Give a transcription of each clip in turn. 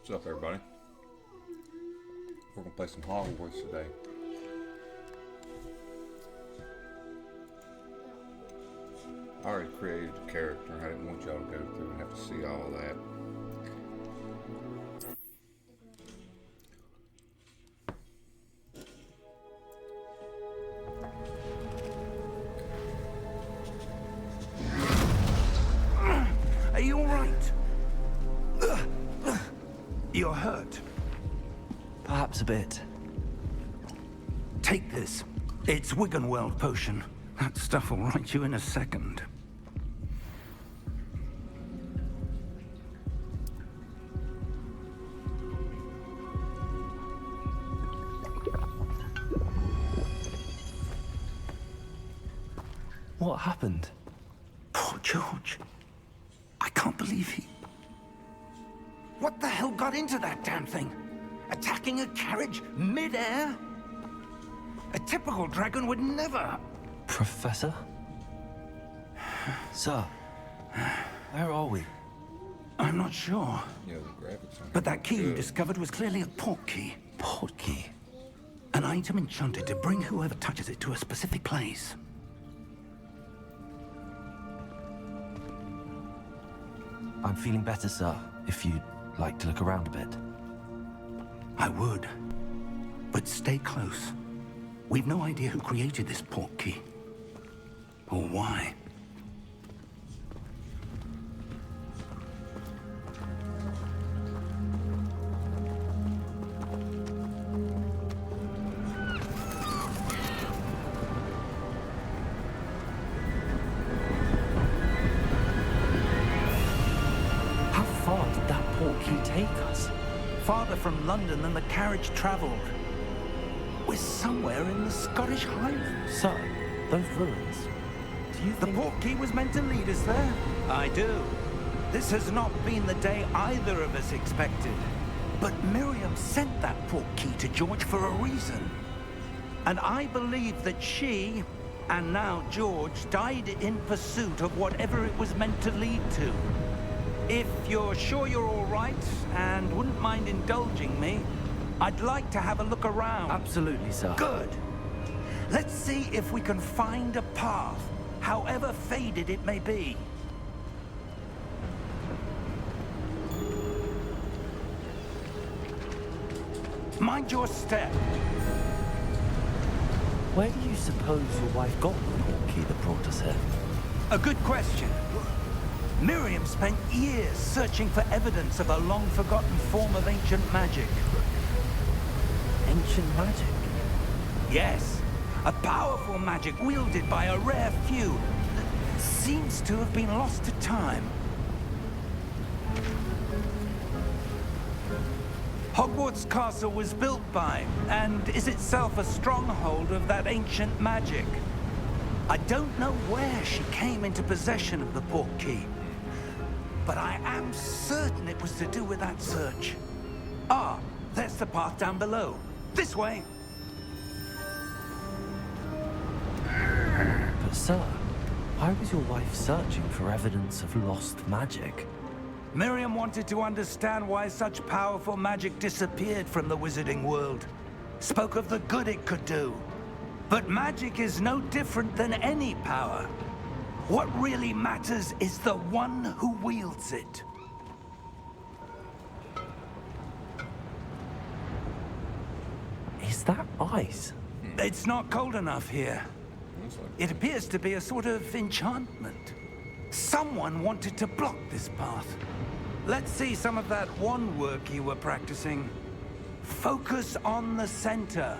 What's up, everybody? We're gonna play some Hogwarts today. I already created a character. I didn't want y'all to go through and have to see all that. Are you all right? You're hurt. Perhaps a bit. Take this. It's Wiggenweld potion. That stuff will right you in a second. What happened? Poor George. I can't believe he... What the hell got into that damn thing? Attacking a carriage mid-air? A typical dragon would never... Professor? Sir, where are we? I'm not sure. Yeah, the graphics on But that key you good. discovered was clearly a portkey. Portkey? An item enchanted to bring whoever touches it to a specific place. I'm feeling better, sir, if you'd like to look around a bit. I would. But stay close. We've no idea who created this portkey. Or why. How far did that portkey take us? Farther from London than the carriage traveled. We're somewhere in the Scottish Highlands. Sir, those ruins. Do you The think... portkey was meant to lead us there? I do. This has not been the day either of us expected. But Miriam sent that portkey to George for a reason. And I believe that she, and now George, died in pursuit of whatever it was meant to lead to. If you're sure you're all right, and wouldn't mind indulging me, I'd like to have a look around. Absolutely, sir. Good. Let's see if we can find a path, however faded it may be. Mind your step. Where do you suppose your wife got the portkey that brought us here? A good question. Miriam spent years searching for evidence of a long-forgotten form of ancient magic. Ancient magic? Yes, a powerful magic wielded by a rare few that seems to have been lost to time. Hogwarts Castle was built by, and is itself a stronghold of that ancient magic. I don't know where she came into possession of the portkey, but I am certain it was to do with that search. Ah, there's the path down below. This way. But sir, why was your wife searching for evidence of lost magic? Miriam wanted to understand why such powerful magic disappeared from the wizarding world. Spoke of the good it could do. But magic is no different than any power. What really matters is the one who wields it. Is that ice? It's not cold enough here. Looks like It appears to be a sort of enchantment. Someone wanted to block this path. Let's see some of that wand work you were practicing. Focus on the center.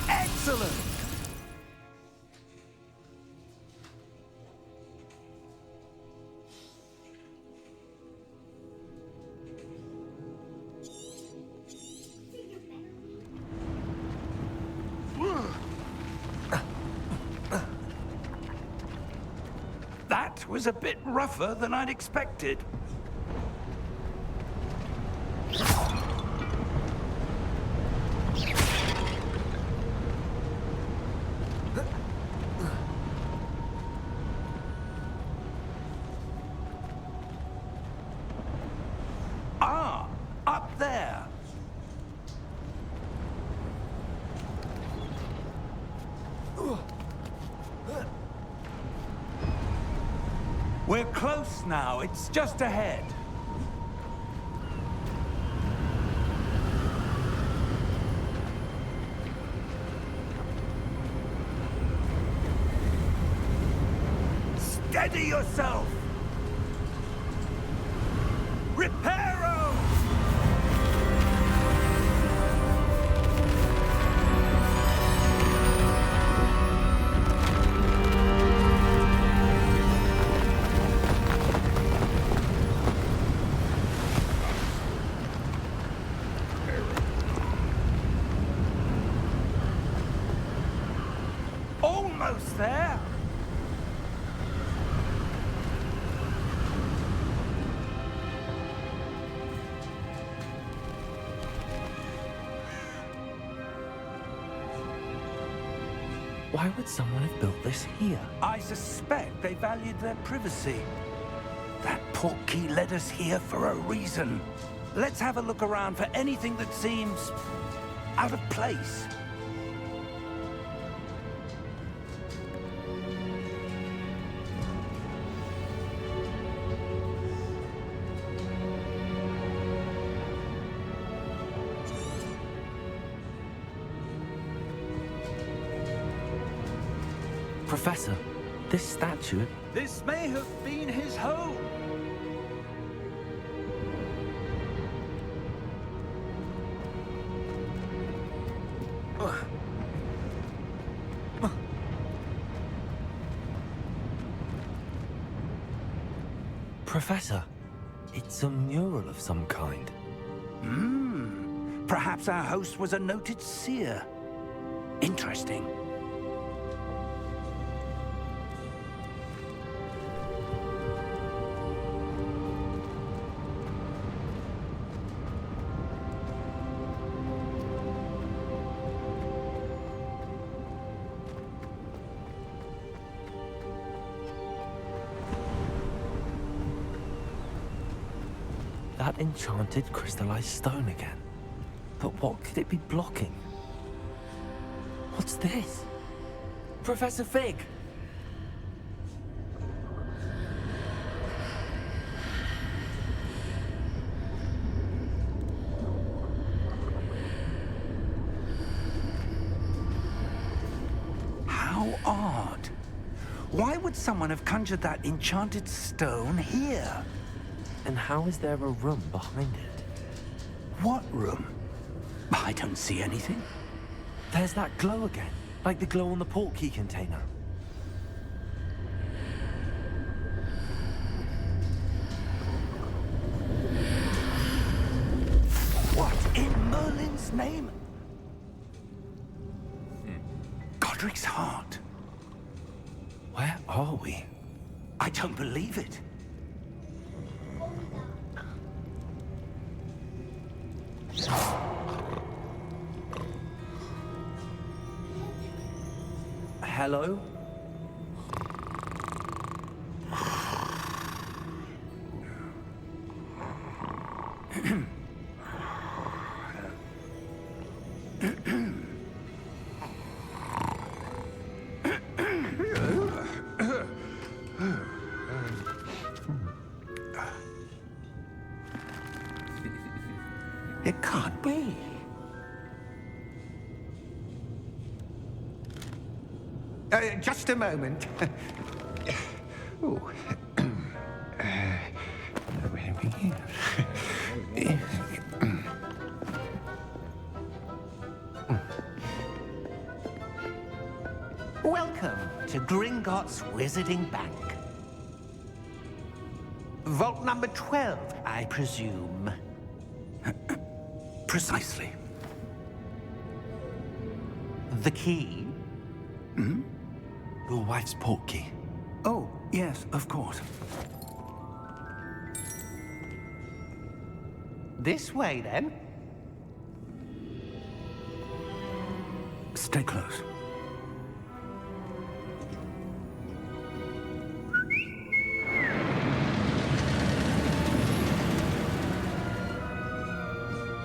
Excellent! That was a bit rougher than I'd expected. We're close now. It's just ahead. Steady yourself! Reparo! Almost there! Why would someone have built this here? I suspect they valued their privacy. That portkey led us here for a reason. Let's have a look around for anything that seems out of place. Professor, this statue... This may have been his home. Professor, it's a mural of some kind. Perhaps our host was a noted seer. Interesting. That enchanted crystallized stone again. But what could it be blocking? What's this? Professor Fig! How odd. Why would someone have conjured that enchanted stone here? And how is there a room behind it? What room? I don't see anything. There's that glow again, like the glow on the portkey container. What in Merlin's name? Godric's heart. Where are we? I don't believe it. Hello? It can't be. Just a moment. Ooh. Where are we here? Welcome to Gringotts Wizarding Bank. Vault number 12, I presume. Precisely. The key? Your wife's portkey. Oh, yes, of course. This way, then. Stay close.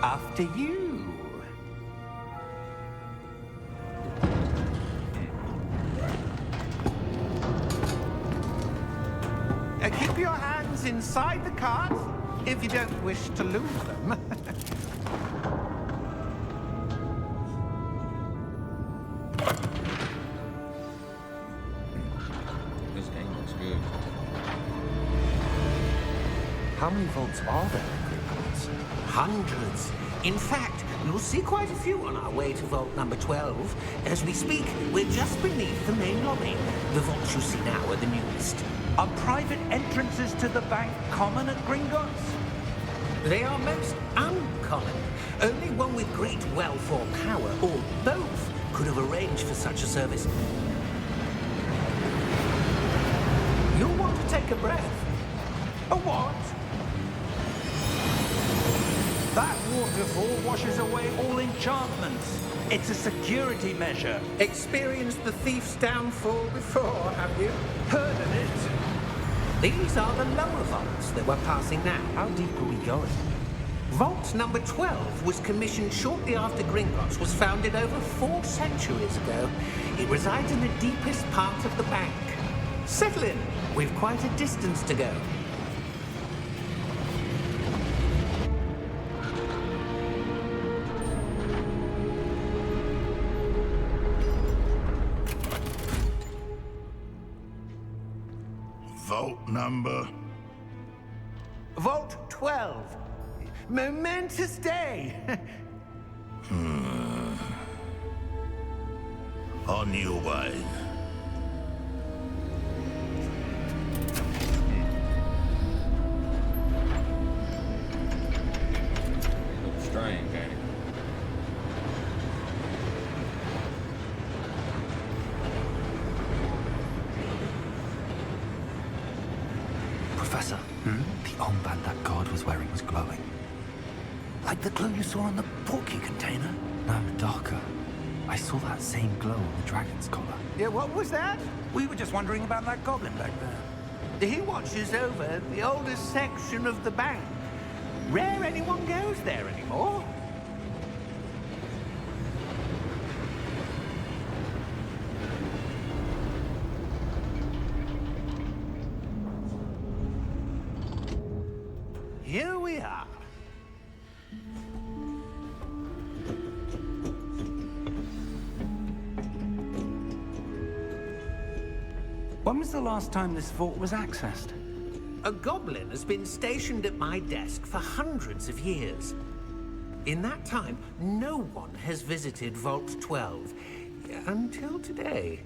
After you. inside the cart, if you don't wish to lose them. This game looks good. How many vaults are there in Gringotts? Hundreds. In fact, you'll see quite a few on our way to vault number 12. As we speak, we're just beneath the main lobby. The vaults you see now are the newest. Are private entrances to the bank common at Gringotts? They are most uncommon. Only one with great wealth or power, or both, could have arranged for such a service. You'll want to take a breath. A what? That waterfall washes away all enchantments. It's a security measure. Experienced the thief's downfall before, have you? Heard of it? These are the lower vaults that we're passing now. How deep are we going? Vault number 12 was commissioned shortly after Gringotts was founded over 4 centuries ago. It resides in the deepest part of the bank. Settle in. We've quite a distance to go. Vault number? Vault 12. Momentous day. On your way. It looks strange, ain't it? Professor, the armband that guard was wearing was glowing. Like the glow you saw on the porky container? No, darker. I saw that same glow on the dragon's collar. Yeah, what was that? We were just wondering about that goblin back there. He watches over the oldest section of the bank. Rare anyone goes there anymore. Here we are. When was the last time this vault was accessed? A goblin has been stationed at my desk for hundreds of years. In that time, no one has visited Vault 12 until today.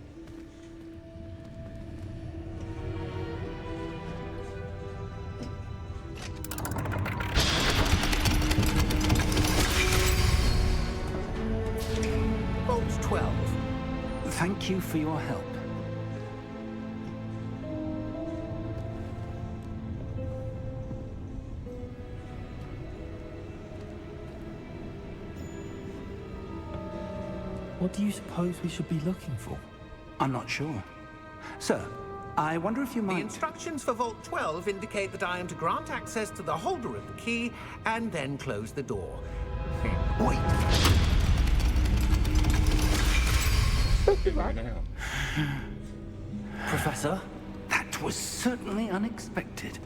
Vault 12. Thank you for your help. What do you suppose we should be looking for? I'm not sure. Sir, I wonder if you The might... instructions for Vault 12 indicate that I am to grant access to the holder of the key and then close the door. Wait! Right now. Professor? That was certainly unexpected.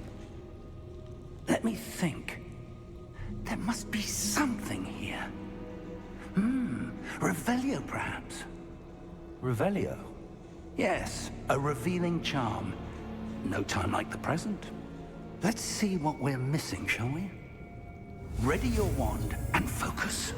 Let me think. There must be something here. Revelio, perhaps? Revelio? Yes, a revealing charm. No time like the present. Let's see what we're missing, shall we? Ready your wand and focus.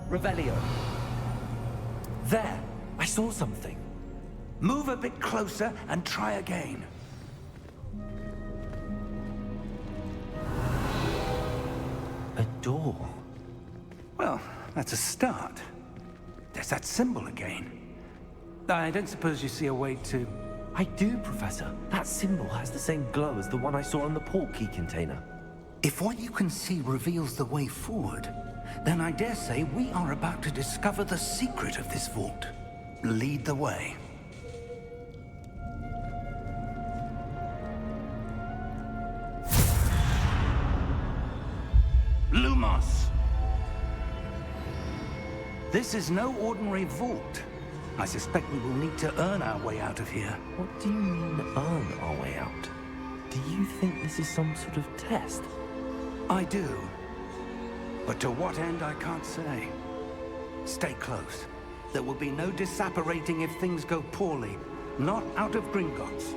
Revelio. There! I saw something. Move a bit closer and try again. A door. Well, that's a start. There's that symbol again. I don't suppose you see a way to... I do, Professor. That symbol has the same glow as the one I saw on the port key container. If what you can see reveals the way forward, then I dare say we are about to discover the secret of this vault. Lead the way. Lumos! This is no ordinary vault. I suspect we will need to earn our way out of here. What do you mean, earn our way out? Do you think this is some sort of test? I do. But to what end, I can't say. Stay close. There will be no disapparating if things go poorly. Not out of Gringotts.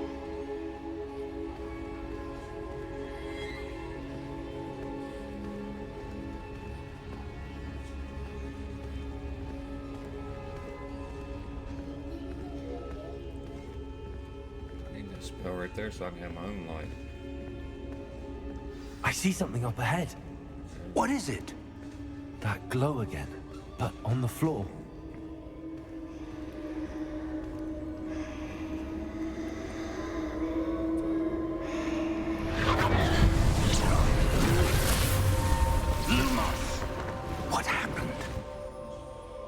I need that spell right there so I can have my own light. I see something up ahead. What is it? That glow again, but on the floor. Lumos! What happened?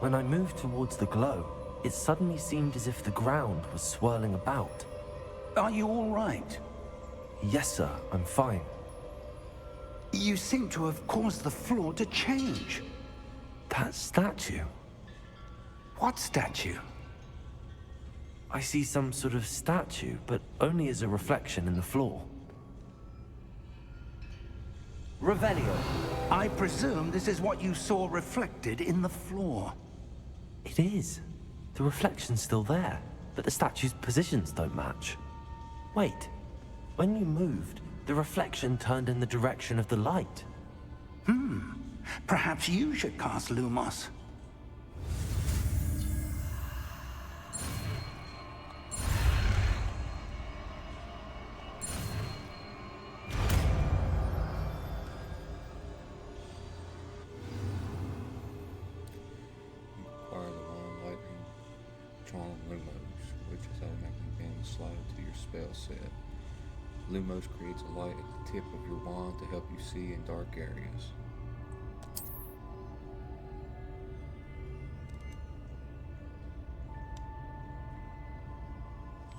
When I moved towards the glow, it suddenly seemed as if the ground was swirling about. Are you all right? Yes, sir, I'm fine. You seem to have caused the floor to change. That statue. What statue? I see some sort of statue, but only as a reflection in the floor. Revelio. I presume this is what you saw reflected in the floor. It is. The reflection's still there, but the statue's positions don't match. Wait, when you moved, the reflection turned in the direction of the light. Perhaps you should cast Lumos. Acquire the Wand Lightning Charm Lumos, which is automatically being slotted to your spell set. Lumos creates a light at the tip of your wand to help you see in dark areas.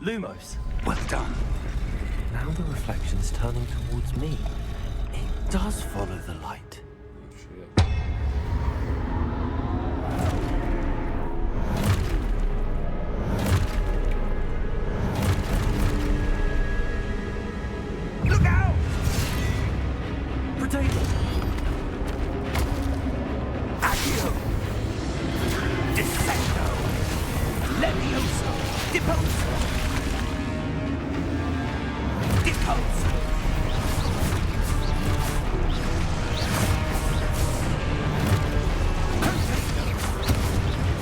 Lumos! Well done. Now the reflection's turning towards me. It does follow the light. Oh shit. Look out! Potato! Accio! Dissecto! Levioso! Deposo! Deposo!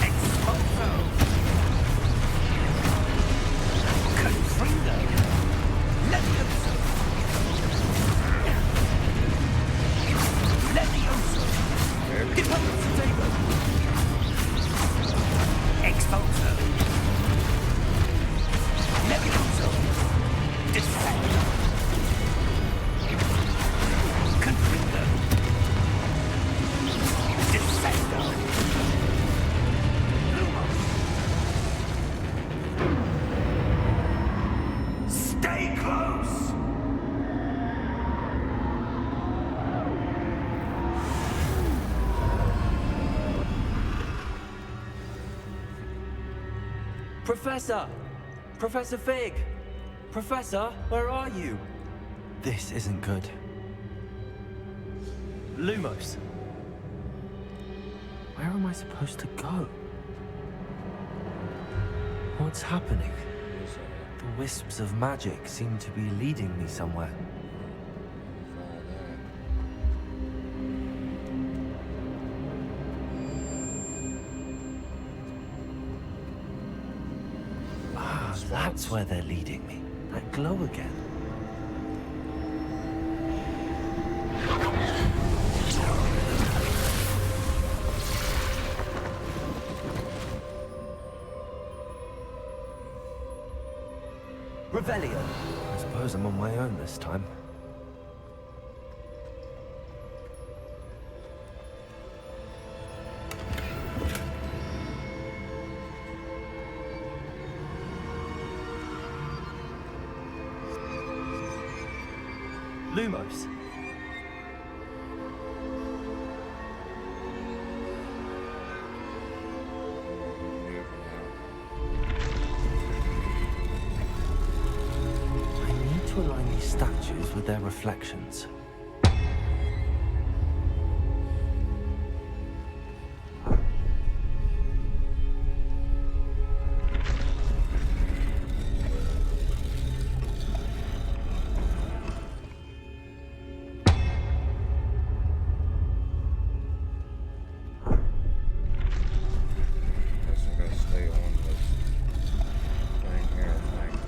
Exposo! Confrido! Levioso! Levioso! Deposo! Exposo! Levioso! Dissecto! Confrido! Dissecto! Lumos! Stay close! Professor! Professor Fig! Professor, where are you? This isn't good. Lumos! Where am I supposed to go? What's happening? The wisps of magic seem to be leading me somewhere. Follow that. Ah, that's where they're leading me. That glow again. Revelio. I suppose I'm on my own this time. Lumos. I need to align these statues with their reflections. Guess I gotta stay on this thing here, I think.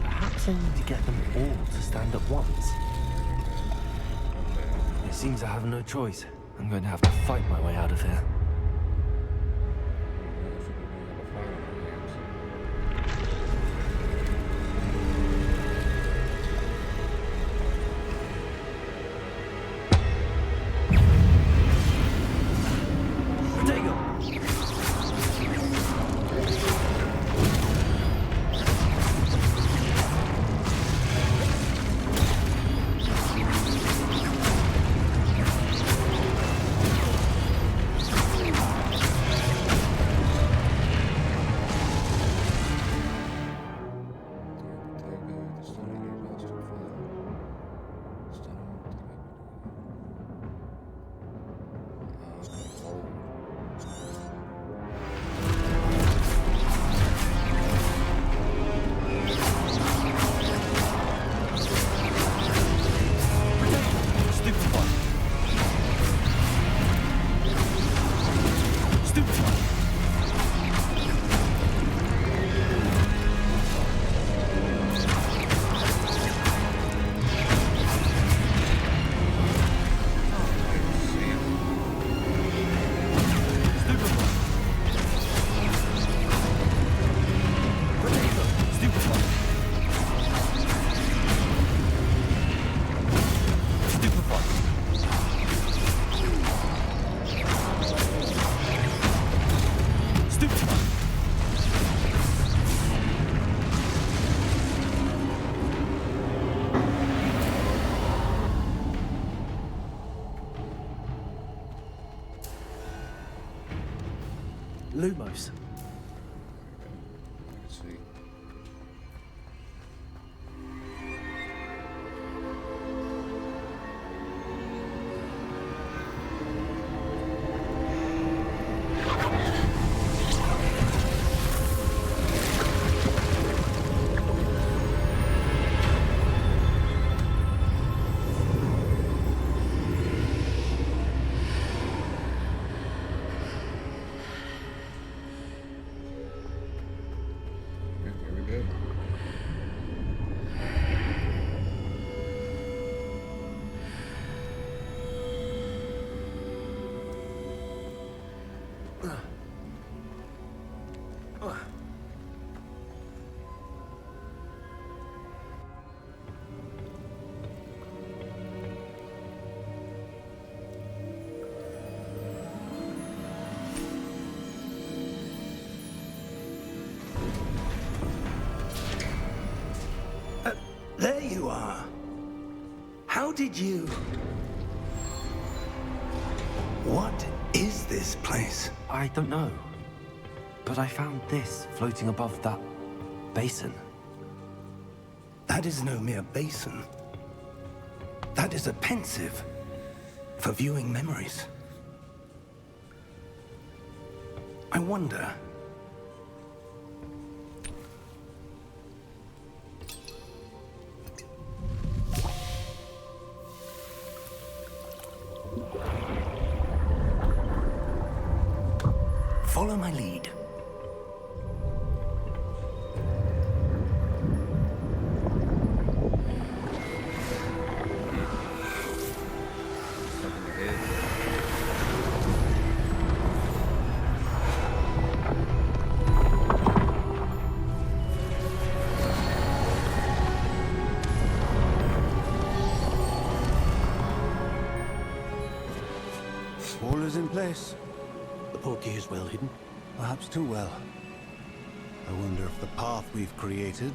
Perhaps I need to get them all to stand at once. Okay. It seems I have no choice. I'm going to have to fight my way out of here. Lumos. Let's see. Yeah, here we go. There you are. How did you... What is this place? I don't know. But I found this floating above that basin. That is no mere basin. That is a pensive for viewing memories. I wonder... Follow my lead. Up in the head. All is in place. The portkey is well hidden. Perhaps too well. I wonder if the path we've created...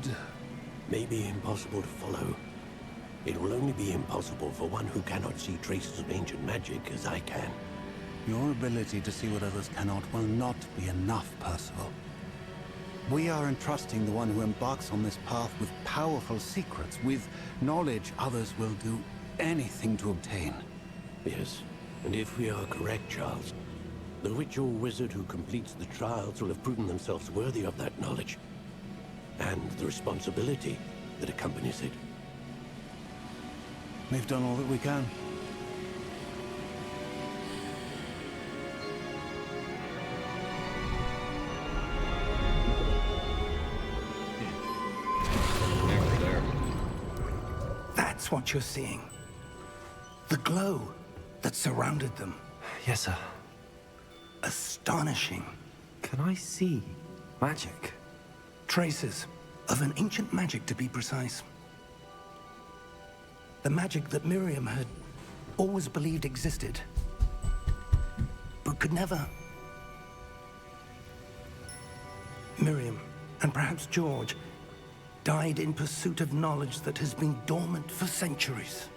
may be impossible to follow. It will only be impossible for one who cannot see traces of ancient magic as I can. Your ability to see what others cannot will not be enough, Percival. We are entrusting the one who embarks on this path with powerful secrets, with knowledge others will do anything to obtain. Yes, and if we are correct, Charles, the witch or wizard who completes the trials will have proven themselves worthy of that knowledge, and the responsibility that accompanies it. We've done all that we can. Never there. That's what you're seeing. The glow that surrounded them. Yes, sir. Astonishing. Can I see magic? Traces of an ancient magic, to be precise. The magic that Miriam had always believed existed, but could never. Miriam, and perhaps George, died in pursuit of knowledge that has been dormant for centuries.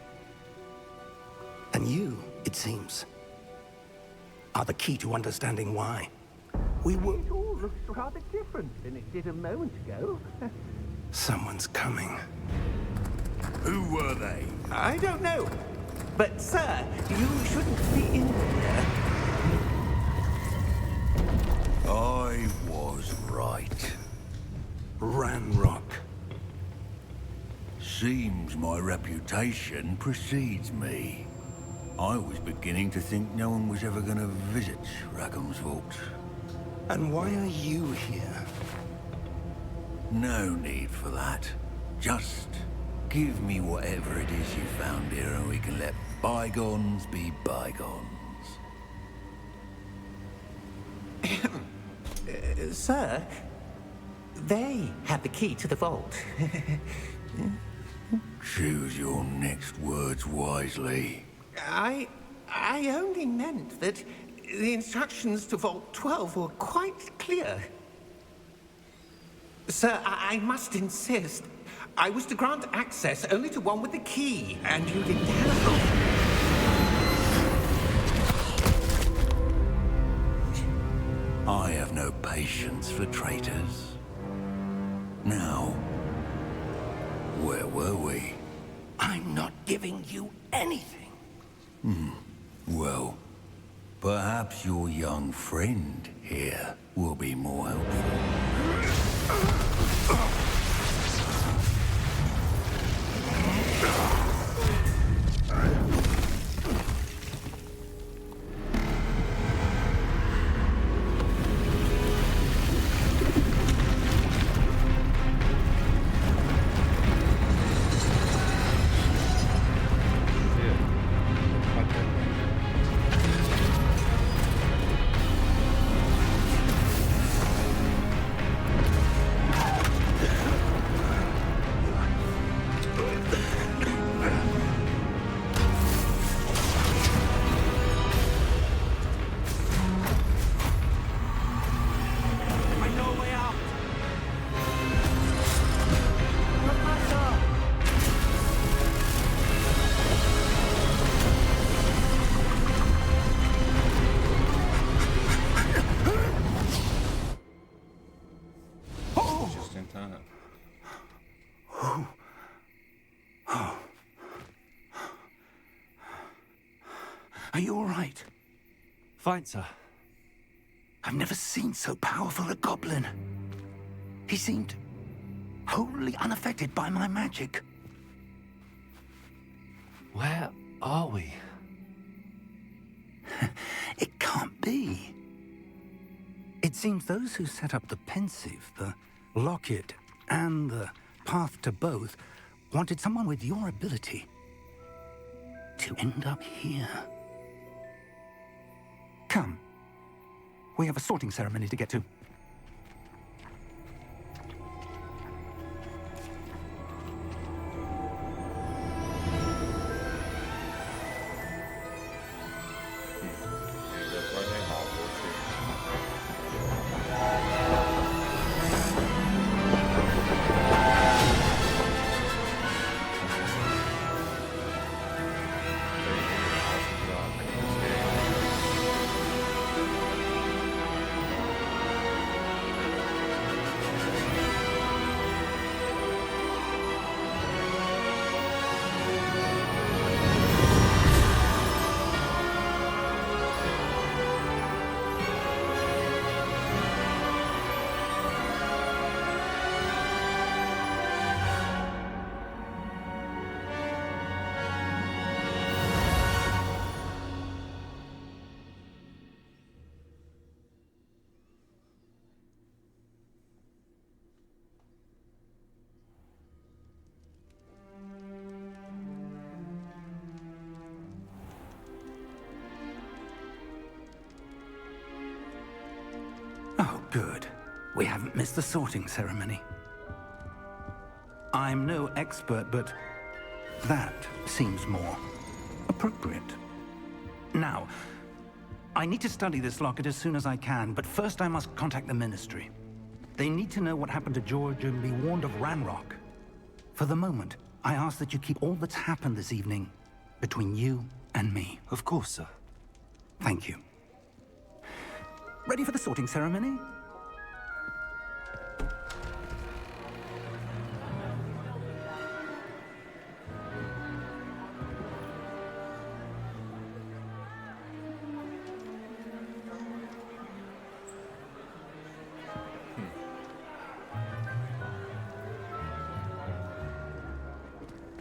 And you, it seems, are the key to understanding why. We were... It all looks rather different than it did a moment ago. Someone's coming. Who were they? I don't know. But, sir, you shouldn't be in here. I was right. Ranrock. Seems my reputation precedes me. I was beginning to think no one was ever going to visit Rackham's vault. And why are you here? No need for that. Just give me whatever it is you found here and we can let bygones be bygones. Sir, they have the key to the vault. Choose your next words wisely. I only meant that the instructions to Vault 12 were quite clear. Sir, I must insist. I was to grant access only to one with the key, and you didn't have... I have no patience for traitors. Now, where were we? I'm not giving you anything. Well, perhaps your young friend here will be more helpful. Just in time. Are you all right? Fine, sir. I've never seen so powerful a goblin. He seemed wholly unaffected by my magic. Where are we? It can't be. It seems those who set up the pensive, the locket, and the path to both wanted someone with your ability to end up here. Come. We have a sorting ceremony to get to. That's right there, Hogwarts here. Good. We haven't missed the sorting ceremony. I'm no expert, but that seems more appropriate. Now, I need to study this locket as soon as I can, but first I must contact the Ministry. They need to know what happened to George and be warned of Ranrock. For the moment, I ask that you keep all that's happened this evening between you and me. Of course, sir. Thank you. Ready for the sorting ceremony?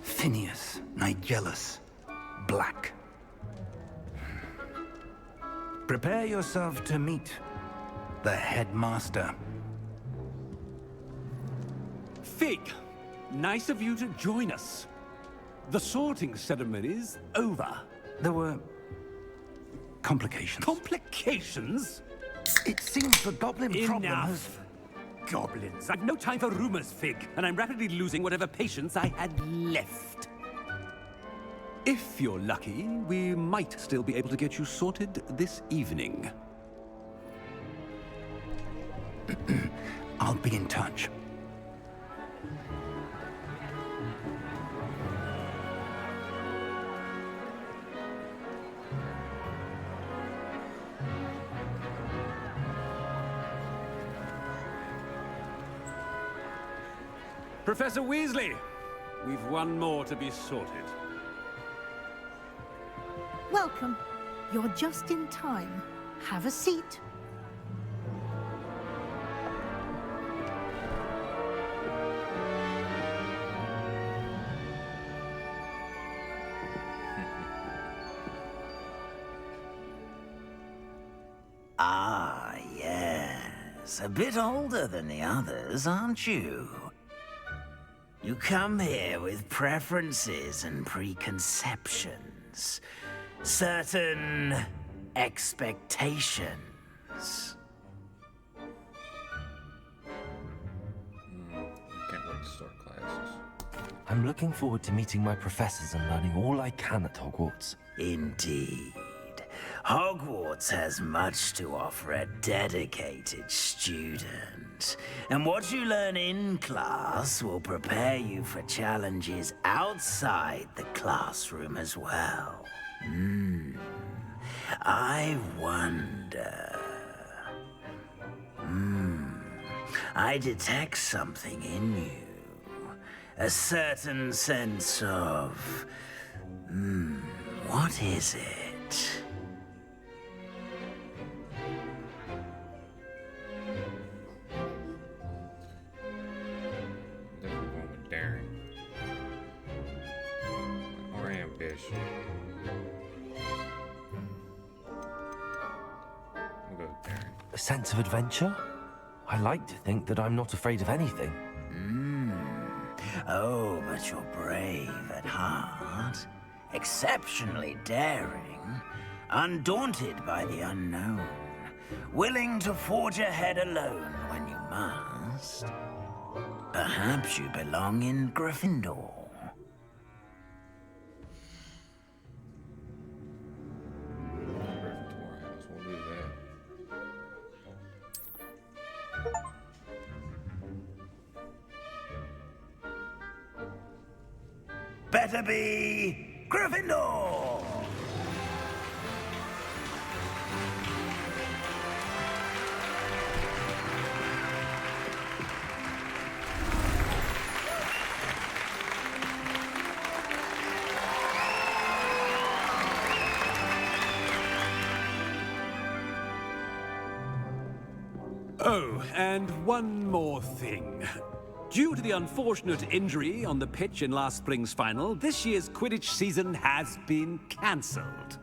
Phineas, Nigellus, Black. Prepare yourself to meet the headmaster. Fig, nice of you to join us. The sorting ceremony's over. There were complications. Complications? It seems the goblin problem has... Enough. Goblins. I've no time for rumors, Fig, and I'm rapidly losing whatever patience I had left. If you're lucky, we might still be able to get you sorted this evening. I'll be in touch. Professor Weasley, we've one more to be sorted. Welcome. You're just in time. Have a seat. Ah, yes. A bit older than the others, aren't you? You come here with preferences and preconceptions. Certain expectations. Can't wait to start classes. I'm looking forward to meeting my professors and learning all I can at Hogwarts. Indeed. Hogwarts has much to offer a dedicated student. And what you learn in class will prepare you for challenges outside the classroom as well. I wonder... I detect something in you. A certain sense of... what is it? Definitely going with daring. Or ambition. We'll go with daring. A sense of adventure? I like to think that I'm not afraid of anything. Oh, but you're brave at heart. Exceptionally daring. Undaunted by the unknown. Willing to forge ahead alone when you must. Perhaps you belong in Gryffindor. Gryffindor house. We'll do that. Better be Gryffindor! Oh, and one more thing. Due to the unfortunate injury on the pitch in last spring's final, this year's Quidditch season has been cancelled.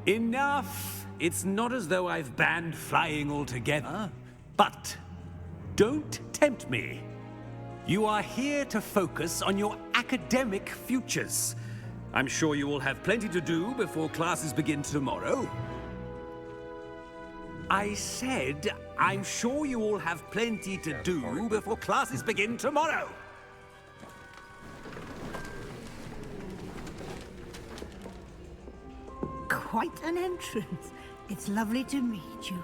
Enough! It's not as though I've banned flying altogether, but don't tempt me. You are here to focus on your academic futures. I'm sure you will have plenty to do before classes begin tomorrow. I said, I'm sure you all have plenty to do before classes begin tomorrow. Quite an entrance. It's lovely to meet you.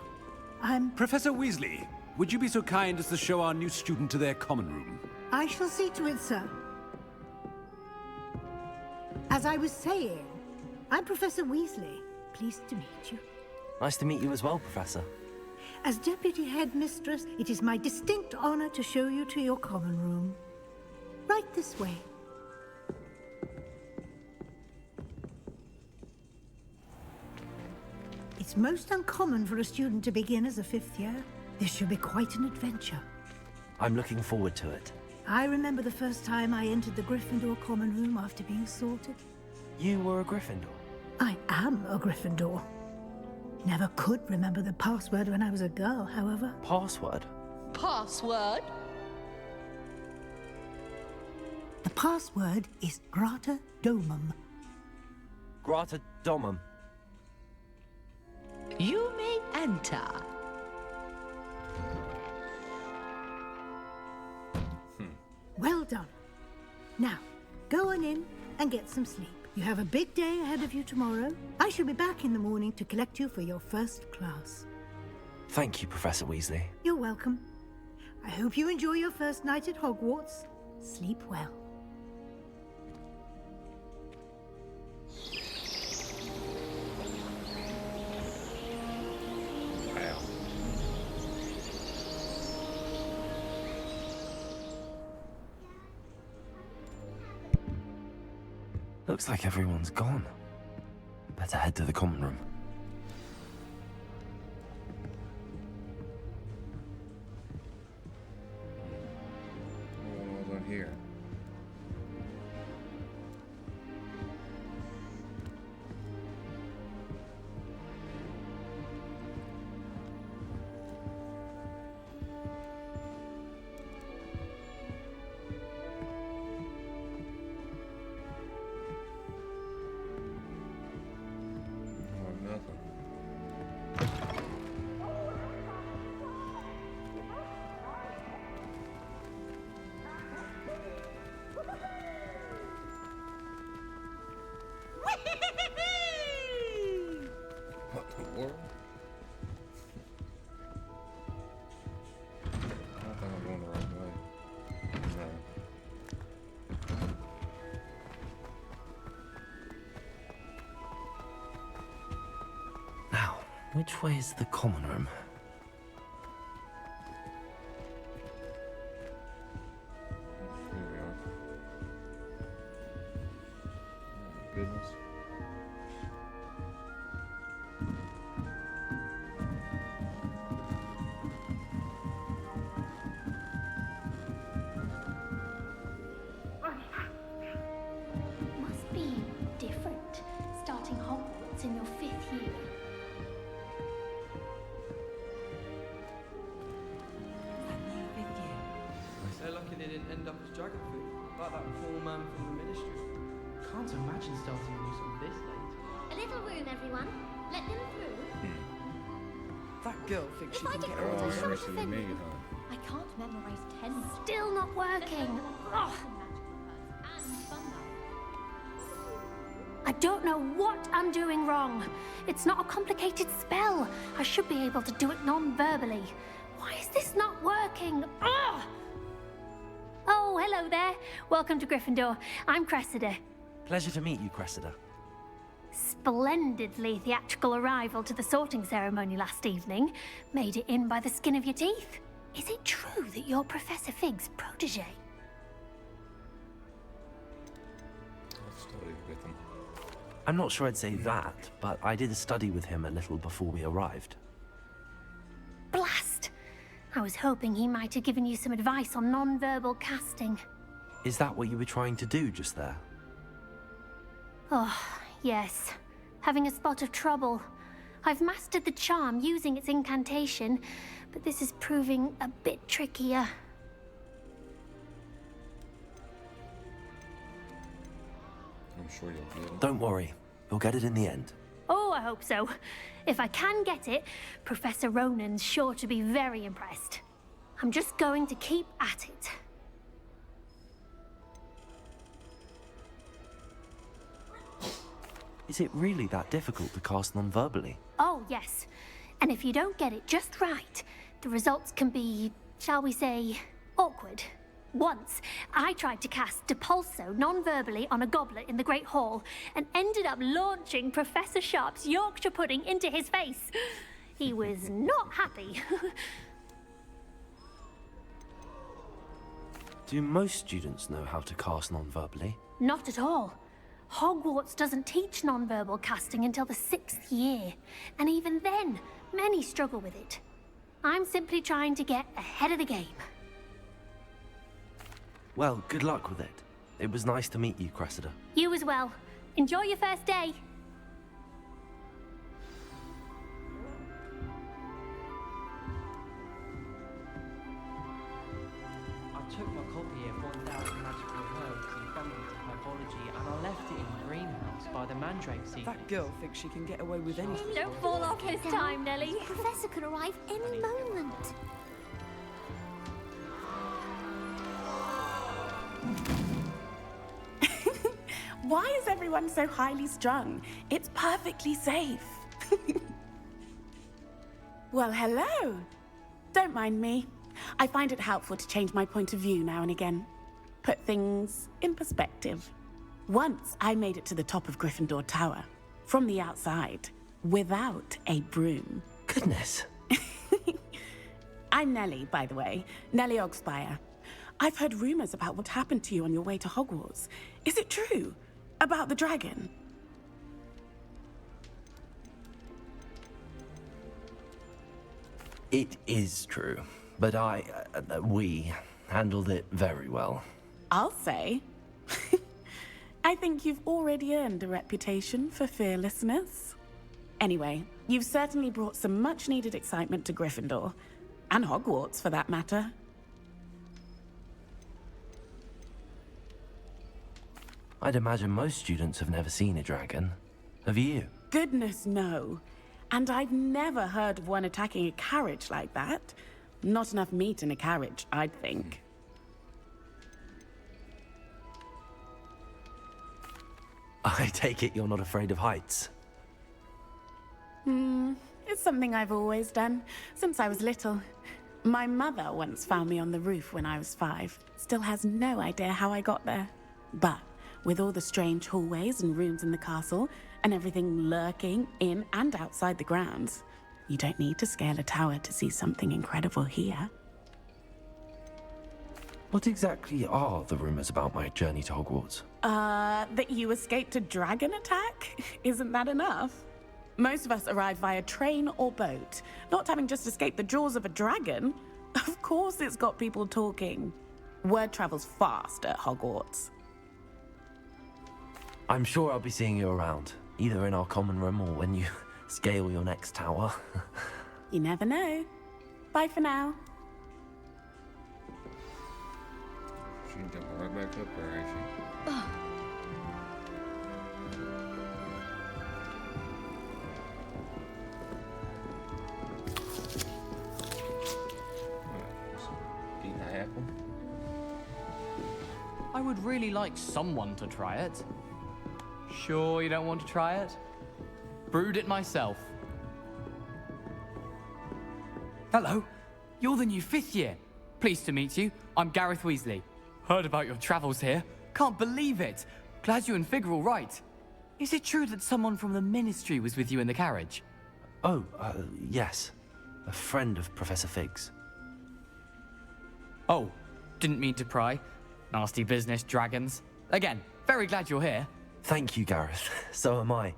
Professor Weasley, would you be so kind as to show our new student to their common room? I shall see to it, sir. As I was saying, I'm Professor Weasley. Pleased to meet you. Nice to meet you as well, Professor. As Deputy Headmistress, it is my distinct honor to show you to your common room. Right this way. It's most uncommon for a student to begin as a 5th year. This should be quite an adventure. I'm looking forward to it. I remember the first time I entered the Gryffindor common room after being sorted. You were a Gryffindor? I am a Gryffindor. Never could remember the password when I was a girl, however. Password? Password? The password is Grata Domum. Grata Domum. You may enter. Well done. Now, go on in and get some sleep. You have a big day ahead of you tomorrow. I shall be back in the morning to collect you for your first class. Thank you, Professor Weasley. You're welcome. I hope you enjoy your first night at Hogwarts. Sleep well. Looks like everyone's gone. Better head to the common room. What was on here? What the world? I don't think I'm going the right way. No. Now, which way is the common room? Here we are. Oh, goodness. Must be different, starting Hogwarts in your 5th year. So lucky they didn't end up as dragon food, like that poor man from the ministry. Can't imagine starting a new school this late. A little room, everyone. Let them through. That girl thinks she If I can get get caught, away I shan't with to offend me, you. huh? I can't memorize 10. Still not working. Ugh. I don't know what I'm doing wrong. It's not a complicated spell. I should be able to do it non-verbally. Why is this not working? Ugh! Oh, hello there. Welcome to Gryffindor. I'm Cressida. Pleasure to meet you, Cressida. Splendidly theatrical arrival to the sorting ceremony last evening. Made it in by the skin of your teeth. Is it true that you're Professor Fig's protege? I've studied with him. I'm not sure I'd say that, but I did study with him a little before we arrived. Blast! I was hoping he might have given you some advice on non-verbal casting. Is that what you were trying to do just there? Oh, yes. Having a spot of trouble. I've mastered the charm using its incantation, but this is proving a bit trickier. I'm sure you'll get it. Don't worry, you'll get it in the end. Oh, I hope so. If I can get it, Professor Ronan's sure to be very impressed. I'm just going to keep at it. Is it really that difficult to cast non-verbally? Oh, yes. And if you don't get it just right, the results can be, shall we say, awkward. Once, I tried to cast Depulso non-verbally on a goblet in the Great Hall and ended up launching Professor Sharp's Yorkshire pudding into his face. He was not happy. Do most students know how to cast non-verbally? Not at all. Hogwarts doesn't teach non-verbal casting until the 6th year, and even then, many struggle with it. I'm simply trying to get ahead of the game. Well, good luck with it. It was nice to meet you, Cressida. You as well. Enjoy your first day. I took my copy of 1000 Magical Herbs and Fundamental Typology and I left it in the greenhouse by the mandrake seed. That girl thinks she can get away with anything. Don't fall off this time, Nellie. The professor could arrive any moment. Why is everyone so highly strung? It's perfectly safe. Well, hello. Don't mind me. I find it helpful to change my point of view now and again. Put things in perspective. Once I made it to the top of Gryffindor Tower, from the outside, without a broom. Goodness. I'm Nellie, by the way. Nellie Ogspire. I've heard rumors about what happened to you on your way to Hogwarts. Is it true? About the dragon? It is true, but we handled it very well. I'll say. I think you've already earned a reputation for fearlessness. Anyway, you've certainly brought some much-needed excitement to Gryffindor. And Hogwarts, for that matter. I'd imagine most students have never seen a dragon. Have you? Goodness, no. And I've never heard of one attacking a carriage like that. Not enough meat in a carriage, I'd think. I take it you're not afraid of heights. It's something I've always done, since I was little. My mother once found me on the roof when I was 5. Still has no idea how I got there. But with all the strange hallways and rooms in the castle, and everything lurking in and outside the grounds, you don't need to scale a tower to see something incredible here. What exactly are the rumors about my journey to Hogwarts? That you escaped a dragon attack? Isn't that enough? Most of us arrive via train or boat, not having just escaped the jaws of a dragon. Of course it's got people talking. Word travels fast at Hogwarts. I'm sure I'll be seeing you around, either in our common room or when you scale your next tower. You never know. Bye for now. She jumped right back up there, ain't she? Eating an apple? I would really like someone to try it. Sure you don't want to try it? Brewed it myself. Hello, you're the new 5th year. Pleased to meet you. I'm Gareth Weasley. Heard about your travels here. Can't believe it. Glad you and Fig are all right. Is it true that someone from the Ministry was with you in the carriage? Oh, yes. A friend of Professor Fig's. Oh, didn't mean to pry. Nasty business, dragons. Again, very glad you're here. Thank you, Gareth. So am I.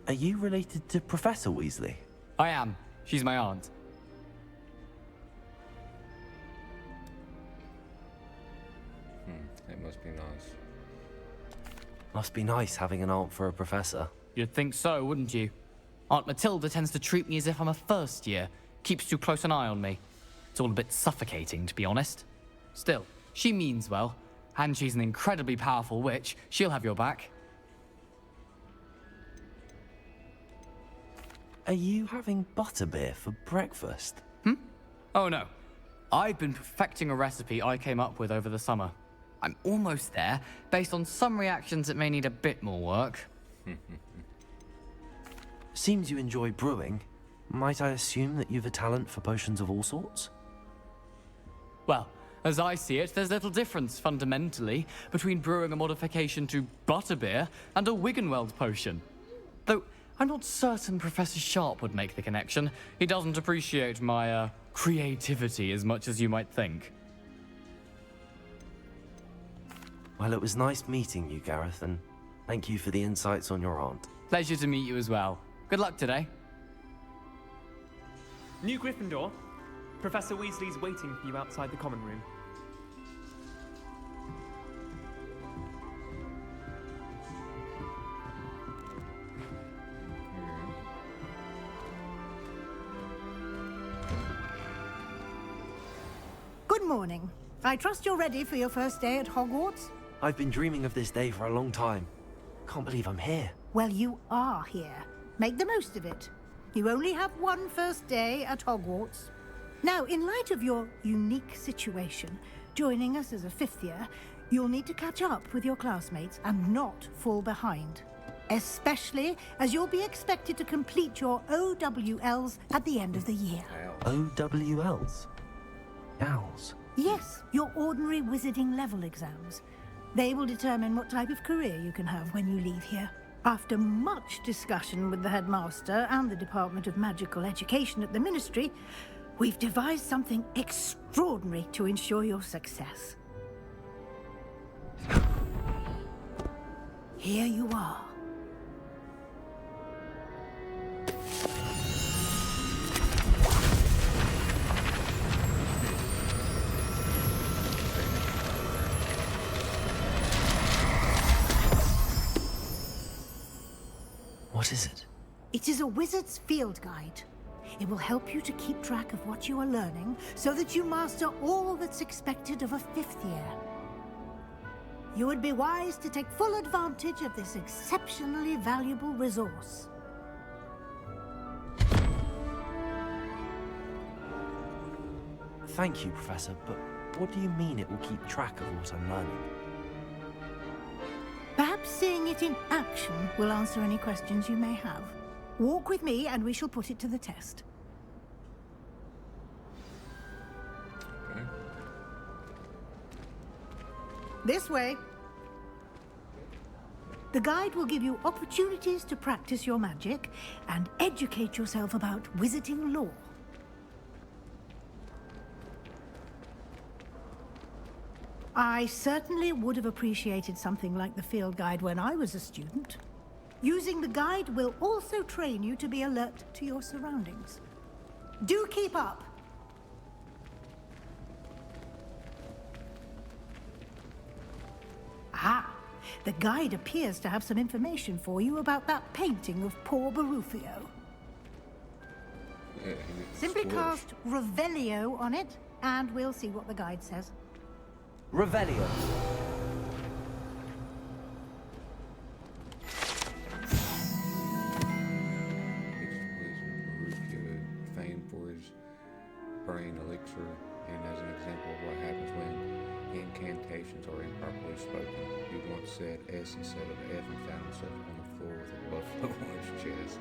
Are you related to Professor Weasley? I am. She's my aunt. That must be nice. Must be nice having an aunt for a professor. You'd think so, wouldn't you? Aunt Matilda tends to treat me as if I'm a first year. Keeps too close an eye on me. It's all a bit suffocating, to be honest. Still, she means well. And she's an incredibly powerful witch. She'll have your back. Are you having butterbeer for breakfast? Oh no. I've been perfecting a recipe I came up with over the summer. I'm almost there. Based on some reactions, it may need a bit more work. Seems you enjoy brewing. Might I assume that you've a talent for potions of all sorts? Well, as I see it, there's little difference, fundamentally, between brewing a modification to butterbeer and a Wiggenweld potion. Though, I'm not certain Professor Sharp would make the connection. He doesn't appreciate my, creativity as much as you might think. Well, it was nice meeting you, Gareth, and thank you for the insights on your aunt. Pleasure to meet you as well. Good luck today. New Gryffindor. Professor Weasley's waiting for you outside the common room. Good morning. I trust you're ready for your first day at Hogwarts? I've been dreaming of this day for a long time. Can't believe I'm here. Well, you are here. Make the most of it. You only have one first day at Hogwarts. Now, in light of your unique situation, joining us as a fifth year, you'll need to catch up with your classmates and not fall behind. Especially as you'll be expected to complete your OWLs at the end of the year. OWLs? Owls? Yes, your ordinary wizarding level exams. They will determine what type of career you can have when you leave here. After much discussion with the headmaster and the Department of Magical Education at the Ministry, we've devised something extraordinary to ensure your success. Here you are. What is it? It is a wizard's field guide. It will help you to keep track of what you are learning so that you master all that's expected of a fifth year. You would be wise to take full advantage of this exceptionally valuable resource. Thank you, Professor, but what do you mean it will keep track of what I'm learning? Perhaps seeing it in action will answer any questions you may have. Walk with me and we shall put it to the test. Okay. This way. The guide will give you opportunities to practice your magic and educate yourself about wizarding lore. I certainly would have appreciated something like the field guide when I was a student. Using the guide will also train you to be alert to your surroundings. Do keep up! Ah, the guide appears to have some information for you about that painting of poor Barufio. Yeah, Simply cast Revelio on it, and we'll see what the guide says. Revelio. Barufio, famed for his brain elixir, and as an example of what happens when incantations are improperly spoken. He once said S instead of F and found himself on the floor with a buffalo on his chest.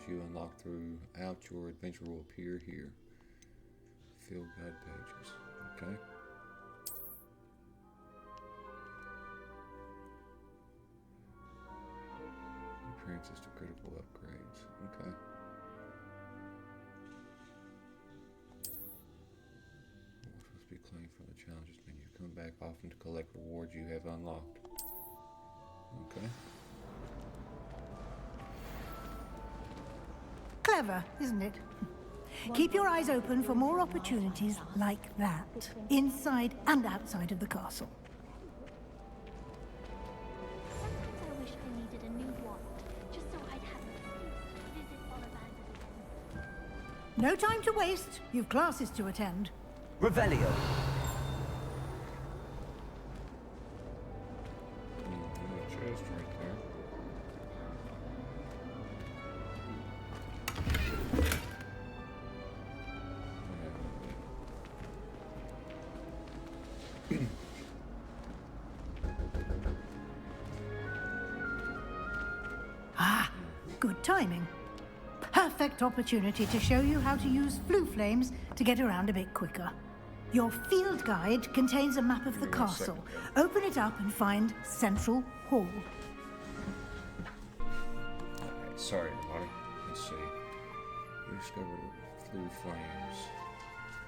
You unlock throughout your adventure will appear here. Field guide pages. Okay. Appearances to critical upgrades. Okay. We're supposed to be claimed. money from the challenges menu. Come back often to collect rewards you have unlocked. Okay. Clever, isn't it? Keep your eyes open for more opportunities like that, inside and outside of the castle. Sometimes I wish I needed a new wand, just so I'd have an excuse to visit Ollivander again. No time to waste. You've classes to attend. Revelio. Chest right there. Ah, good timing. Perfect opportunity to show you how to use flue flames to get around a bit quicker. Your field guide contains a map of the castle. Open it up and find Central Hall. Alright, sorry everybody. Let's see. You discover flue flames.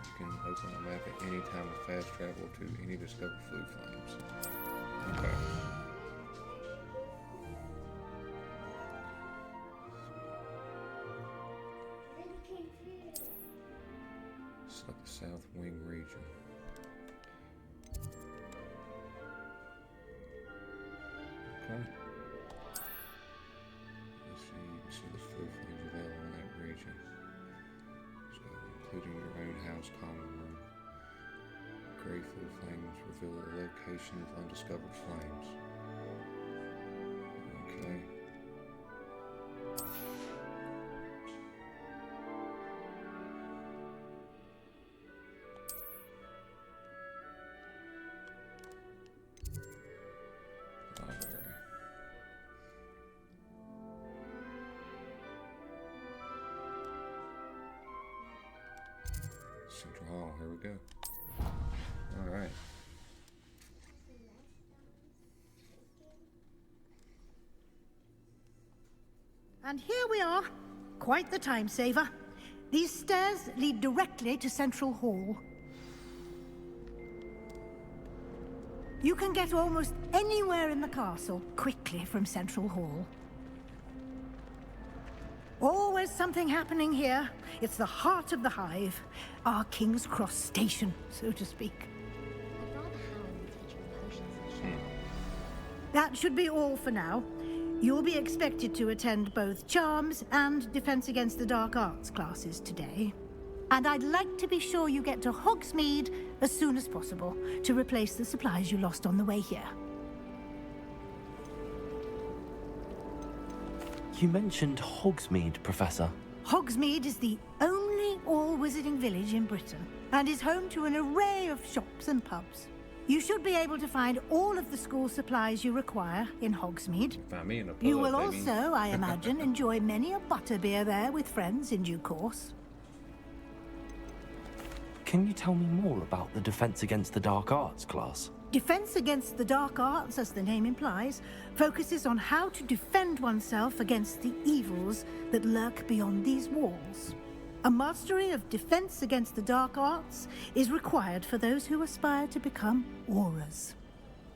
You can open the map at any time and fast travel to any discovered flue flames. Okay. Select the South Wing region. Okay. Let's see, you can see the flue flames available in that region. So, including your own house common room. Gray flue flames reveal the location of undiscovered flames. Okay. Library. Central Hall, here we go. Alright. And here we are. Quite the time saver. These stairs lead directly to Central Hall. You can get almost anywhere in the castle quickly from Central Hall. Always something happening here. It's the heart of the hive. Our King's Cross station, so to speak. I'd rather Howard be teaching potions session. That should be all for now. You'll be expected to attend both Charms and Defense Against the Dark Arts classes today. And I'd like to be sure you get to Hogsmeade as soon as possible to replace the supplies you lost on the way here. You mentioned Hogsmeade, Professor. Hogsmeade is the only all-wizarding village in Britain and is home to an array of shops and pubs. You should be able to find all of the school supplies you require in Hogsmeade. Find me in a pub, You will baby. also, I imagine, enjoy many a butterbeer there with friends in due course. Can you tell me more about the Defense Against the Dark Arts class? Defense Against the Dark Arts, as the name implies, focuses on how to defend oneself against the evils that lurk beyond these walls. A mastery of Defense Against the Dark Arts is required for those who aspire to become Aurors.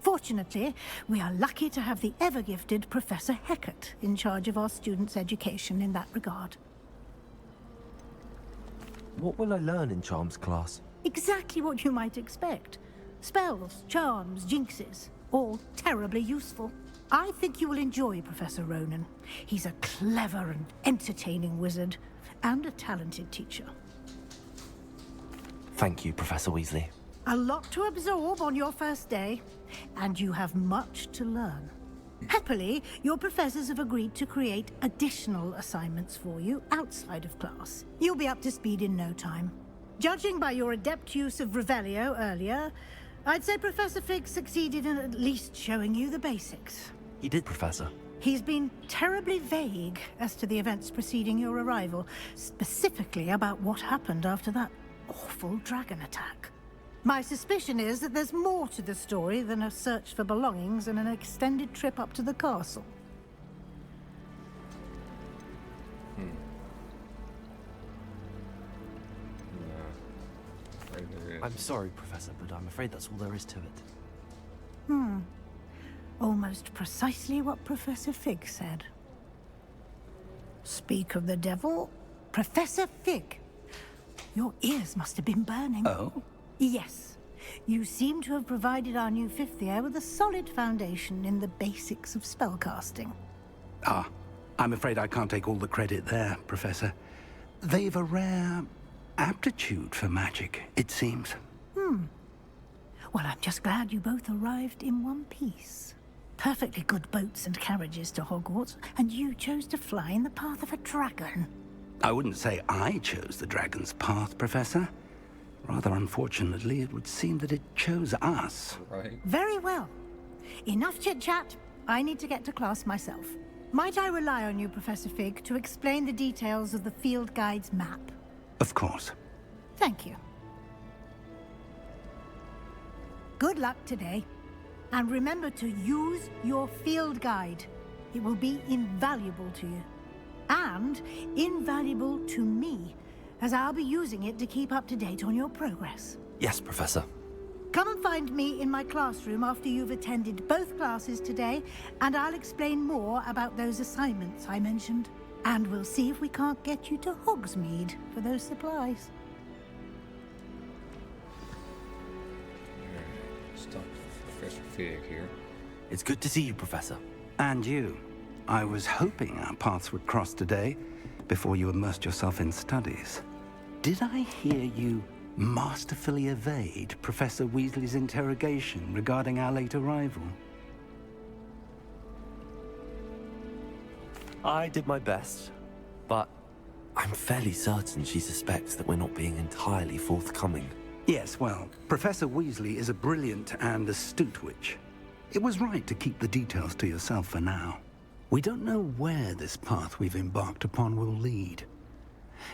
Fortunately, we are lucky to have the ever-gifted Professor Hecat in charge of our students' education in that regard. What will I learn in Charms class? Exactly what you might expect. Spells, charms, jinxes, all terribly useful. I think you will enjoy Professor Ronan. He's a clever and entertaining wizard, and a talented teacher. Thank you, Professor Weasley. A lot to absorb on your first day, and you have much to learn. Happily, your professors have agreed to create additional assignments for you outside of class. You'll be up to speed in no time. Judging by your adept use of Revelio earlier, I'd say Professor Fig succeeded in at least showing you the basics. He did, Professor. He's been terribly vague as to the events preceding your arrival, specifically about what happened after that awful dragon attack. My suspicion is that there's more to the story than a search for belongings and an extended trip up to the castle. Right there is. I'm I'm sorry, Professor, but I'm afraid that's all there is to it. Almost precisely what Professor Fig said. Speak of the devil, Professor Fig. Your ears must have been burning. Oh? Yes. You seem to have provided our new fifth year with a solid foundation in the basics of spellcasting. Ah, I'm afraid I can't take all the credit there, Professor. They've a rare aptitude for magic, it seems. Well, I'm just glad you both arrived in one piece. Perfectly good boats and carriages to Hogwarts, and you chose to fly in the path of a dragon. I wouldn't say I chose the dragon's path, Professor. Rather unfortunately, it would seem that it chose us. Right. Very well. Enough chit-chat. I need to get to class myself. Might I rely on you, Professor Fig, to explain the details of the field guide's map? Of course. Thank you. Good luck today. And remember to use your field guide. It will be invaluable to you. And invaluable to me, as I'll be using it to keep up to date on your progress. Yes, Professor. Come and find me in my classroom after you've attended both classes today, and I'll explain more about those assignments I mentioned. And we'll see if we can't get you to Hogsmeade for those supplies. Stuck with Professor Fig here. It's good to see you, Professor. And you. I was hoping our paths would cross today, before you immersed yourself in studies. Did I hear you masterfully evade Professor Weasley's interrogation regarding our late arrival? I did my best, but I'm fairly certain she suspects that we're not being entirely forthcoming. Yes, well, Professor Weasley is a brilliant and astute witch. It was right to keep the details to yourself for now. We don't know where this path we've embarked upon will lead.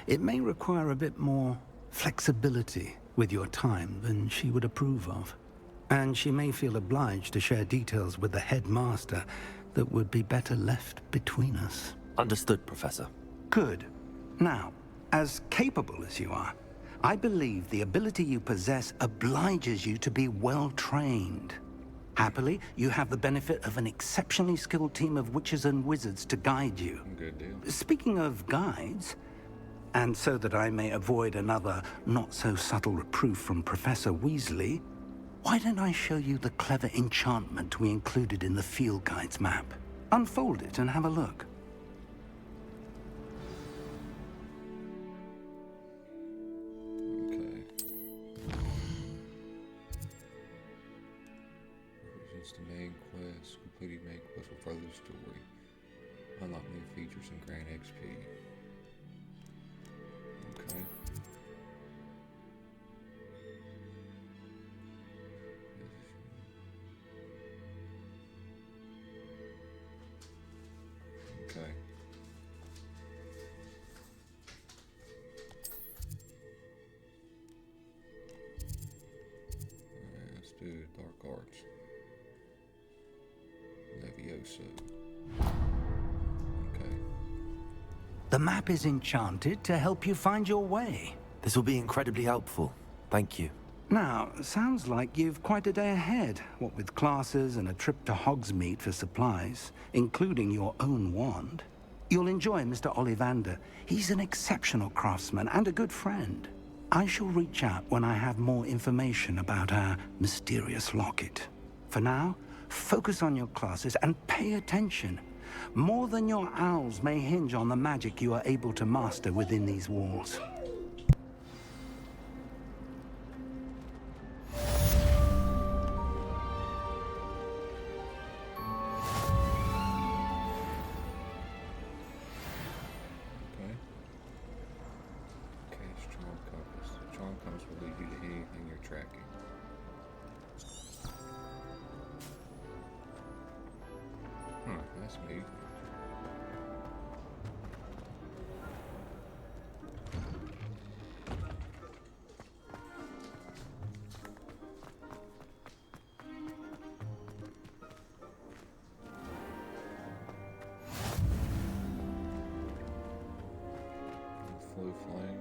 It may require a bit more flexibility with your time than she would approve of. And she may feel obliged to share details with the headmaster that would be better left between us. Understood, Professor. Good. Now, as capable as you are, I believe the ability you possess obliges you to be well trained. Happily, you have the benefit of an exceptionally skilled team of witches and wizards to guide you. Good deal. Speaking of guides, and so that I may avoid another not-so-subtle reproof from Professor Weasley, why don't I show you the clever enchantment we included in the field guide's map? Unfold it and have a look. Okay. Represents the main quest. Completing main quest will further the story. Unlock new features and grant XP. Okay. Okay. Alright, let's do Dark Arts. Leviosa. Okay. The map is enchanted to help you find your way. This will be incredibly helpful. Thank you. Now, sounds like you've quite a day ahead, what with classes and a trip to Hogsmeade for supplies, including your own wand. You'll enjoy Mr. Ollivander. He's an exceptional craftsman and a good friend. I shall reach out when I have more information about our mysterious locket. For now, focus on your classes and pay attention. More than your owls may hinge on the magic you are able to master within these walls. Strong compass. Strong compass will lead you to anything you're tracking. That's neat. Flow flame.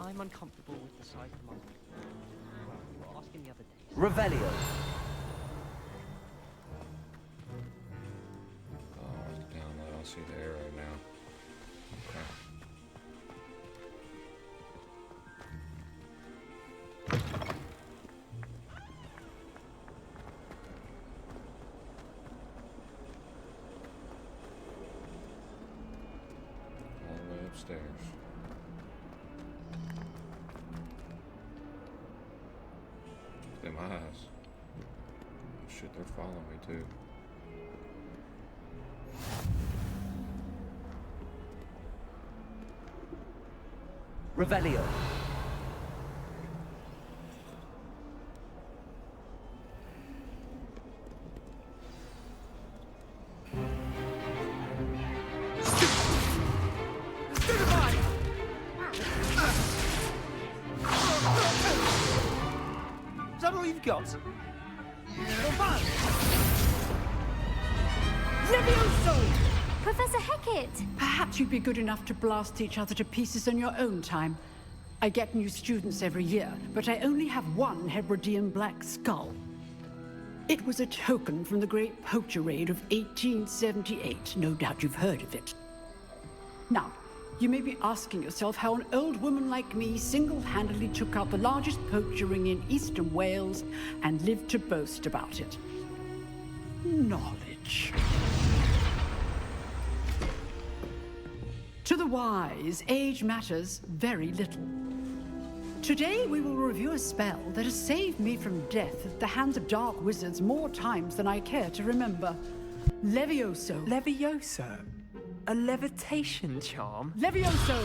I'm uncomfortable with the size of my... Well, you were asking the other day. Revelio. Oh, download. I see the arrow now. Okay. All the way upstairs. Them eyes. Oh, shit, they're following me too. Revelio. Is that all you've got? Levioso! Professor Hecat! Perhaps you'd be good enough to blast each other to pieces on your own time. I get new students every year, but I only have one Hebridean black skull. It was a token from the Great Poacher Raid of 1878. No doubt you've heard of it. Now, you may be asking yourself how an old woman like me single-handedly took out the largest poacher ring in eastern Wales and lived to boast about it. Knowledge. To the wise, age matters very little. Today we will review a spell that has saved me from death at the hands of dark wizards more times than I care to remember. Levioso. Levioso? A levitation charm? Levioso!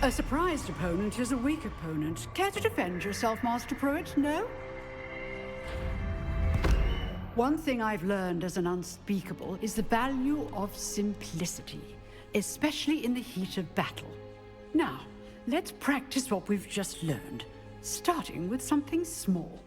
A surprised opponent is a weak opponent. Care to defend yourself, Master Pruitt? No? One thing I've learned as an unspeakable is the value of simplicity, especially in the heat of battle. Now, let's practice what we've just learned, starting with something small.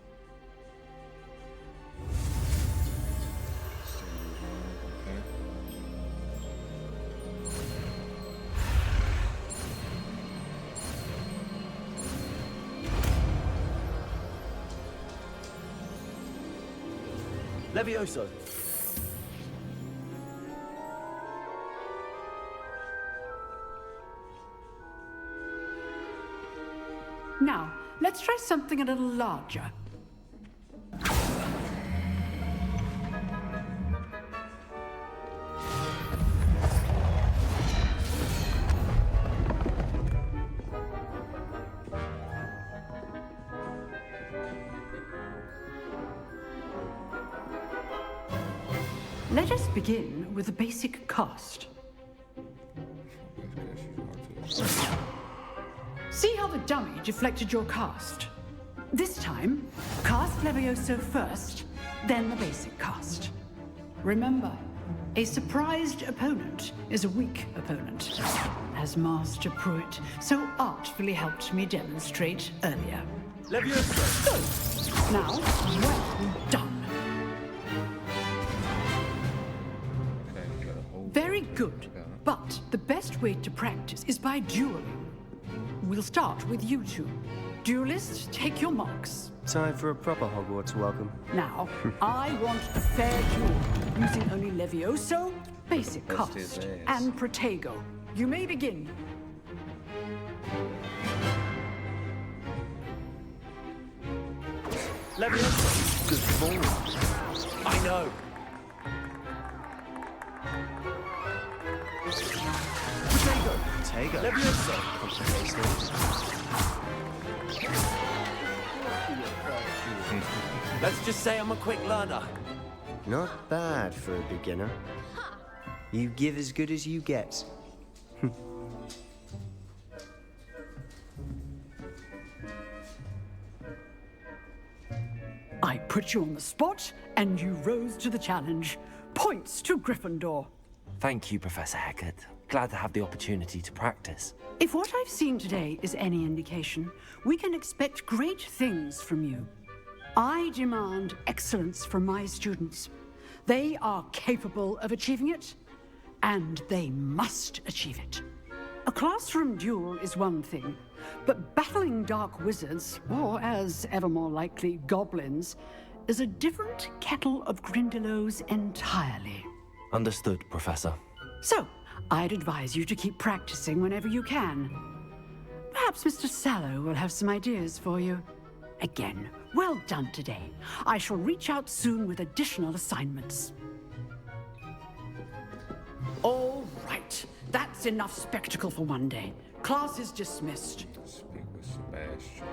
Levioso. Now, let's try something a little larger. Let us begin with a basic cast. See how the dummy deflected your cast? This time, cast Levioso first, then the basic cast. Remember, a surprised opponent is a weak opponent, as Master Pruitt so artfully helped me demonstrate earlier. Levioso! So, now, well done. Very good, but the best way to practice is by dueling. We'll start with you two. Duelists, take your marks. Time for a proper Hogwarts welcome. Now, I want a fair duel, using only Levioso, basic Best cast, is theirs. and Protego. You may begin. Levioso. Good form. I know. Protego. Levioso. Complicates things. Let's just say I'm a quick learner. Not bad for a beginner. You give as good as you get. I put you on the spot, and you rose to the challenge. Points to Gryffindor. Thank you, Professor Hecat. Glad to have the opportunity to practice. If what I've seen today is any indication, we can expect great things from you. I demand excellence from my students. They are capable of achieving it, and they must achieve it. A classroom duel is one thing, but battling dark wizards, or as ever more likely, goblins, is a different kettle of Grindylows entirely. Understood, Professor. So, I'd advise you to keep practicing whenever you can. Perhaps Mr. Sallow will have some ideas for you. Again, well done today. I shall reach out soon with additional assignments. All right. That's enough spectacle for one day. Class is dismissed. Speak with Sebastian.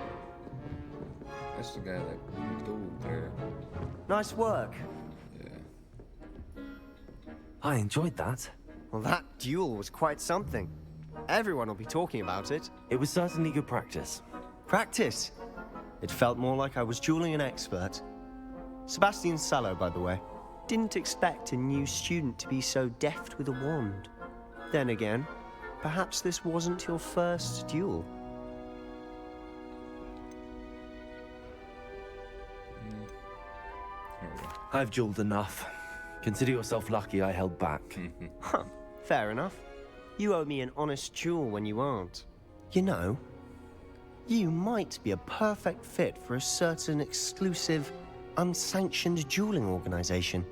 That's the guy that moved over there. Nice work. Yeah. I enjoyed that. Well, that duel was quite something. Everyone will be talking about it. It was certainly good practice. Practice? It felt more like I was dueling an expert. Sebastian Sallow, by the way. Didn't expect a new student to be so deft with a wand. Then again, perhaps this wasn't your first duel. I've dueled enough. Consider yourself lucky I held back. Huh, fair enough. You owe me an honest duel when you aren't. You know, you might be a perfect fit for a certain exclusive, unsanctioned dueling organization.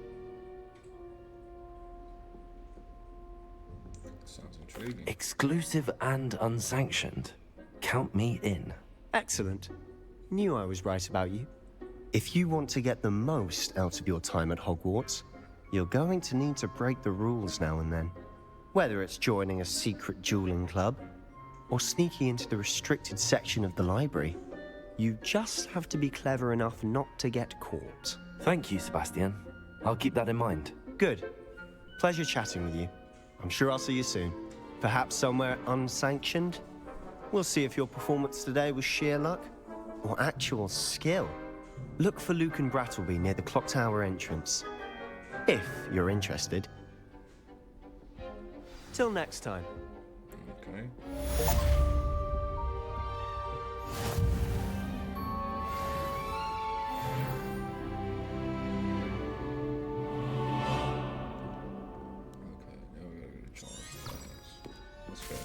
Sounds intriguing. Exclusive and unsanctioned. Count me in. Excellent. Knew I was right about you. If you want to get the most out of your time at Hogwarts, you're going to need to break the rules now and then. Whether it's joining a secret dueling club, or sneaking into the restricted section of the library, you just have to be clever enough not to get caught. Thank you, Sebastian. I'll keep that in mind. Good. Pleasure chatting with you. I'm sure I'll see you soon. Perhaps somewhere unsanctioned? We'll see if your performance today was sheer luck, or actual skill. Look for Luke and Brattleby near the clock tower entrance. If you're interested. Till next time. Okay. Now we gotta go to Charles' class. Let's go.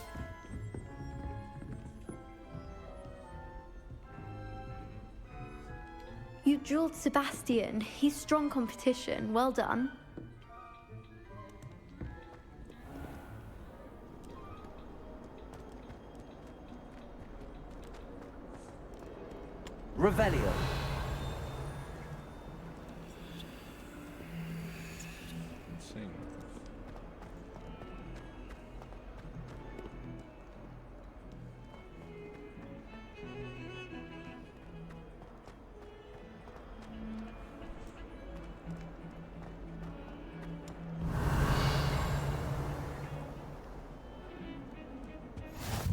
You dueled Sebastian. He's strong competition. Well done. Revelio. Insane.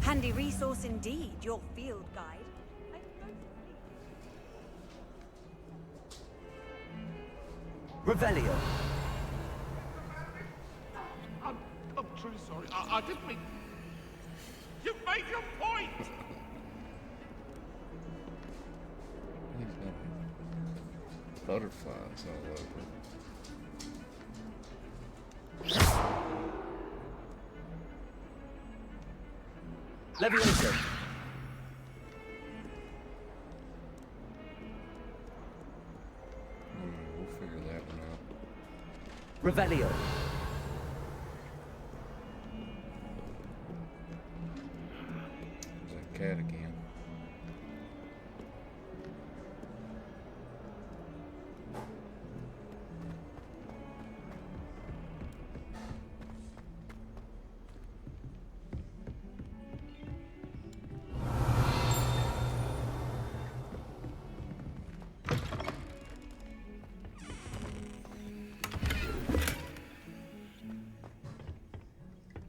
Handy resource indeed, your field guide. Revelio. I'm truly sorry. I didn't mean... You've made your point! He's got butterflies all over. Levioso. We'll figure that one out. Revelio. There's that cat again.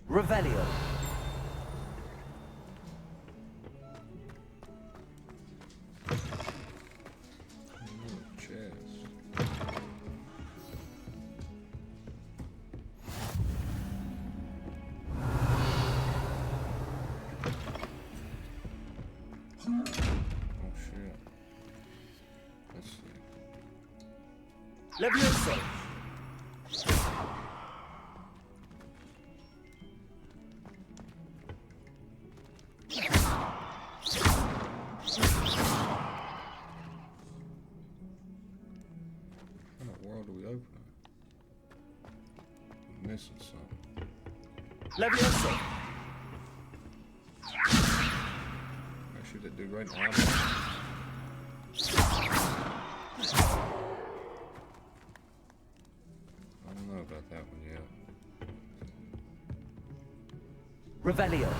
Revelio. Oh shit. Let's see. Levioso. do we open it? I'm missing something. Levioso. I shoot that dude right in the eye. I don't know about that one yet. Revelio.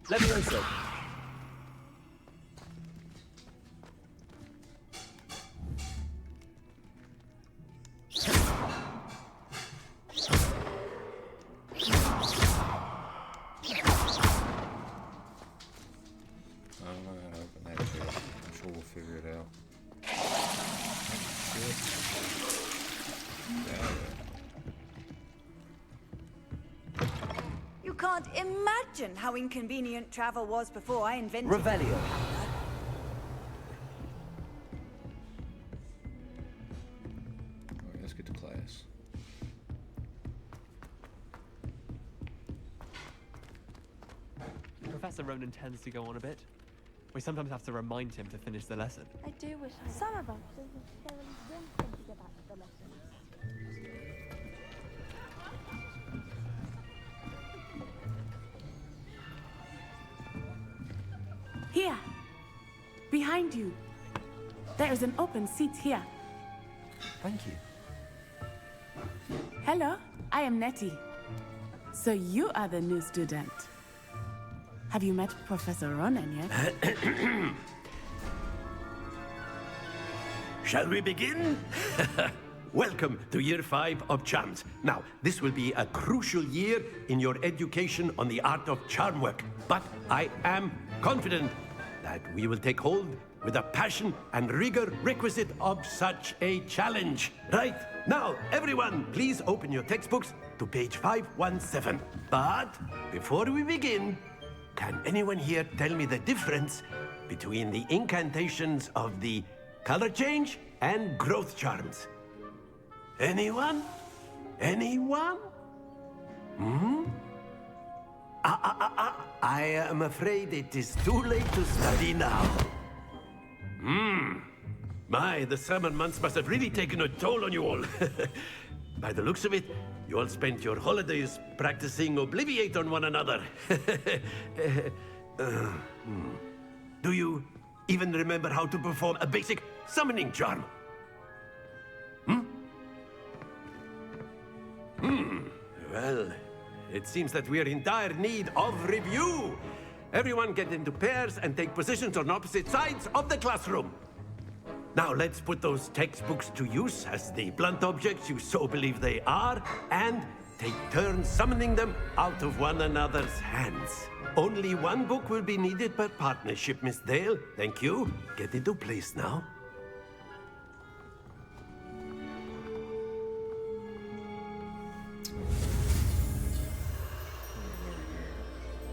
Levioso. I don't know how to open that shit. I'm sure we'll figure it out. You can't imagine how inconvenient travel was before I invented Revelio. Alright, let's get to class. Professor Ronan tends to go on a bit. We sometimes have to remind him to finish the lesson. I do wish some of us didn't necessarily want him to get back to the lesson. Here. Behind you. There is an open seat here. Thank you. Hello, I am Nettie. So you are the new student. Have you met Professor Ronan yet? Shall we begin? Welcome to Year 5 of Charms. Now, this will be a crucial year in your education on the art of charm work. But I am confident that we will take hold with the passion and rigor requisite of such a challenge. Right, now, everyone, please open your textbooks to page 517. But before we begin, can anyone here tell me the difference between the incantations of the color change and growth charms? Anyone? Anyone? Hmm? I am afraid it is too late to study now. My, the summer months must have really taken a toll on you all. By the looks of it, you all spent your holidays practicing Obliviate on one another. Do you even remember how to perform a basic summoning charm? Well, it seems that we are in dire need of review. Everyone get into pairs and take positions on opposite sides of the classroom. Now let's put those textbooks to use as the blunt objects you so believe they are, and take turns summoning them out of one another's hands. Only one book will be needed per partnership, Miss Dale. Thank you. Get into place now.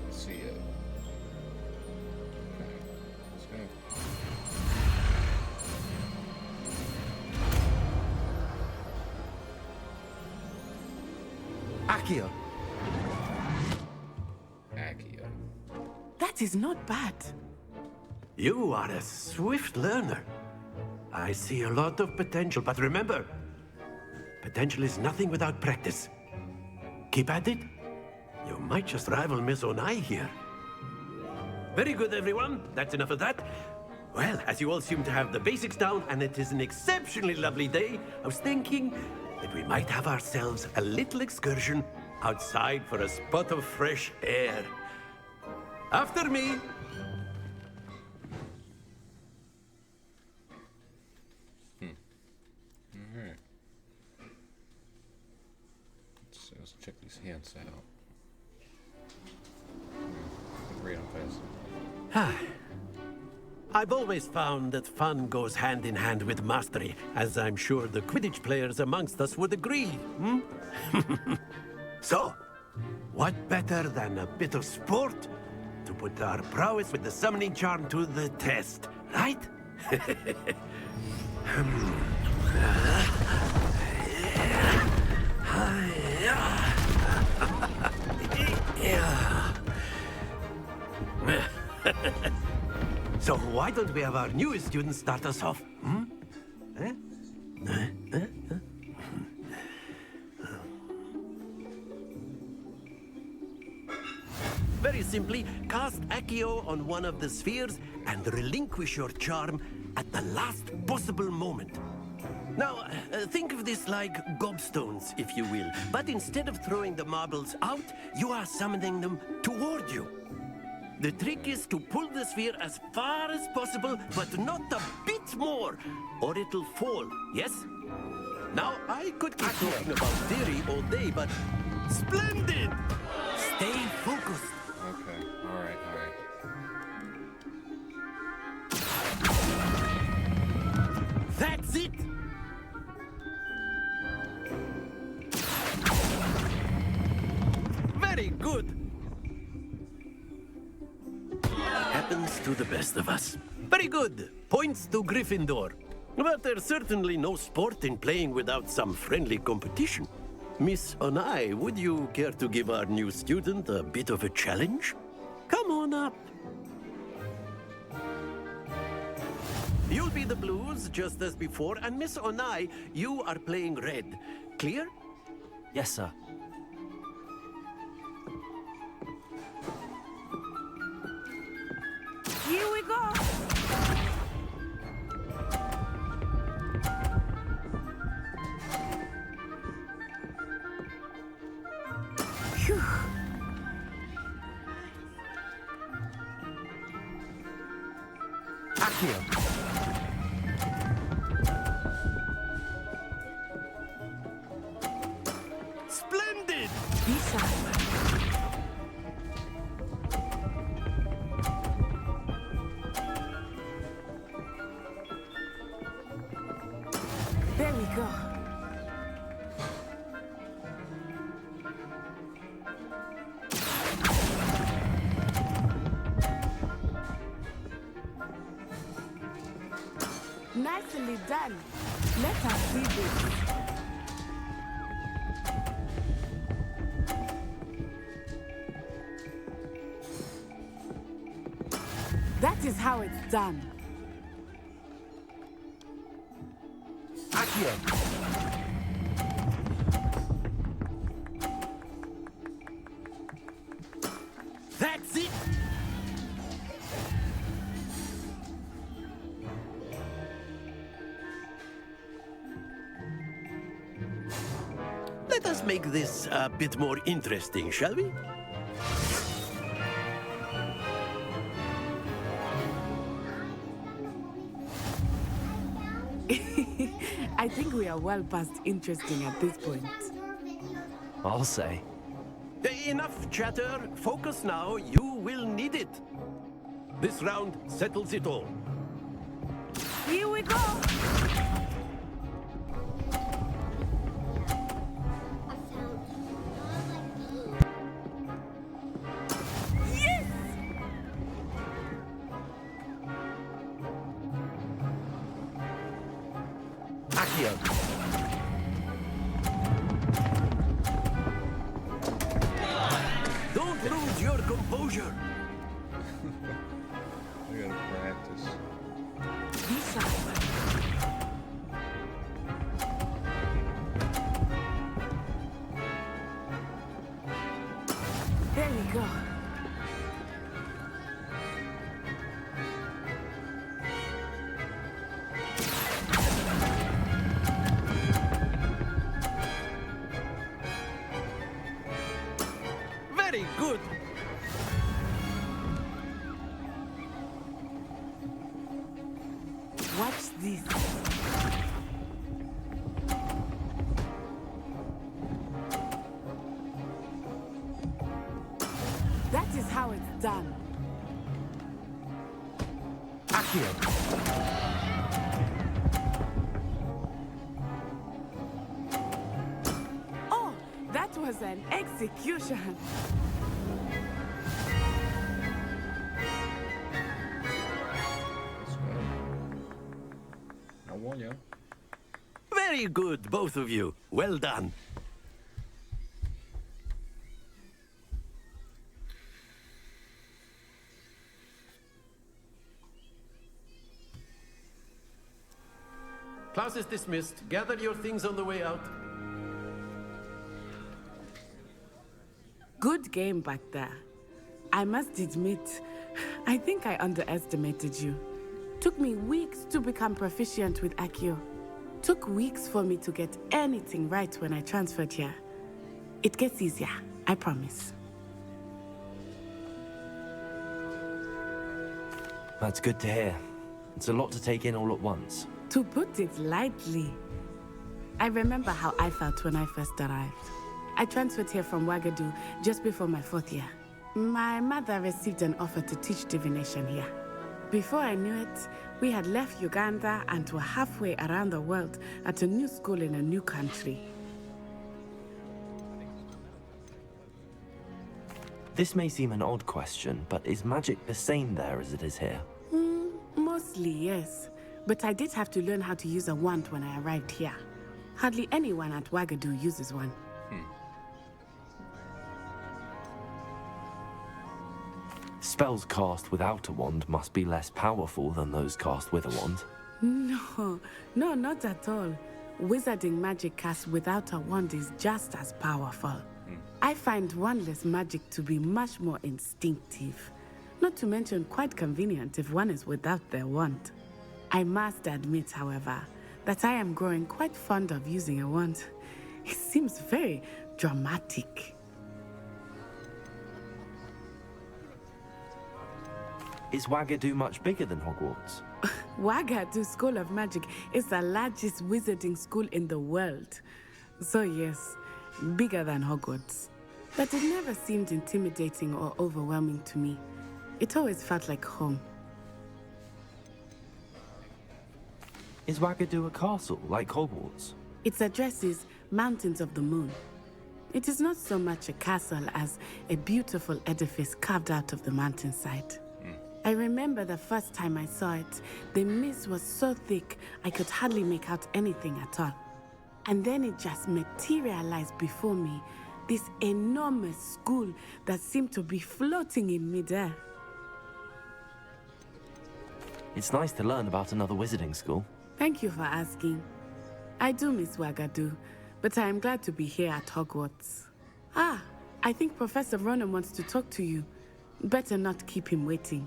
Let's see it. Okay, let's go. Accio. Accio. That is not bad. You are a swift learner. I see a lot of potential, but remember, potential is nothing without practice. Keep at it. You might just rival Miss Onai here. Very good, everyone. That's enough of that. Well, as you all seem to have the basics down, and it is an exceptionally lovely day, I was thinking that we might have ourselves a little excursion outside for a spot of fresh air. After me. Alright. Let's check these hints out. Read them fast. I've always found that fun goes hand in hand with mastery, as I'm sure the Quidditch players amongst us would agree. So, what better than a bit of sport to put our prowess with the summoning charm to the test, right? why don't we have our newest student start us off? Hmm? Eh? Very simply, cast Accio on one of the spheres and relinquish your charm at the last possible moment. Now, think of this like gobstones, if you will. But instead of throwing the marbles out, you are summoning them toward you. The trick is to pull the sphere as far as possible, but not a bit more, or it'll fall, yes? Now, I could keep talking about theory all day, but splendid! Stay focused. Okay, alright. That's it! Very good! Happens to the best of us. Very good. Points to Gryffindor. But there's certainly no sport in playing without some friendly competition. Miss Onai, would you care to give our new student a bit of a challenge? Come on up. You'll be the blues, just as before, and Miss Onai, you are playing red. Clear? Yes, sir. Here we go! Phew. Accio. Splendid! There we go. Nicely done. Let us see this. That is how it's done. Accio. That's it! Let us make this a bit more interesting, shall we? I think we are well past interesting at this point. I'll say. Enough chatter. Focus now. You will need it. This round settles it all. Here we go! Yes! Accio. Don't lose your composure. We gotta practice. There we go. Very good. Watch this. That is how it's done. Accio. Oh, that was an execution. I won, yo. Very good, both of you. Well done. class is dismissed. Gather your things on the way out. Good game back there. I must admit, I think I underestimated you. Took me weeks to become proficient with Accio. Took weeks for me to get anything right when I transferred here. It gets easier, I promise. That's good to hear. It's a lot to take in all at once. To put it lightly, I remember how I felt when I first arrived. I transferred here from Wagadu just before my 4th year. My mother received an offer to teach divination here. Before I knew it, we had left Uganda and were halfway around the world at a new school in a new country. This may seem an odd question, but is magic the same there as it is here? Mostly, yes. But I did have to learn how to use a wand when I arrived here. Hardly anyone at Wagadu uses one. Spells cast without a wand must be less powerful than those cast with a wand. No, not at all. Wizarding magic cast without a wand is just as powerful. I find wandless magic to be much more instinctive. Not to mention quite convenient if one is without their wand. I must admit, however, that I am growing quite fond of using a wand. It seems very dramatic. Is Wagadu much bigger than Hogwarts? Wagadu School of Magic is the largest wizarding school in the world. So yes, bigger than Hogwarts. But it never seemed intimidating or overwhelming to me. It always felt like home. Is Wagadu a castle, like Hogwarts? Its address is Mountains of the Moon. It is not so much a castle as a beautiful edifice carved out of the mountainside. I remember the first time I saw it, the mist was so thick I could hardly make out anything at all. And then it just materialized before me, this enormous school that seemed to be floating in midair. It's nice to learn about another wizarding school. Thank you for asking. I do miss Wagadu, but I am glad to be here at Hogwarts. Ah, I think Professor Ronan wants to talk to you. Better not keep him waiting.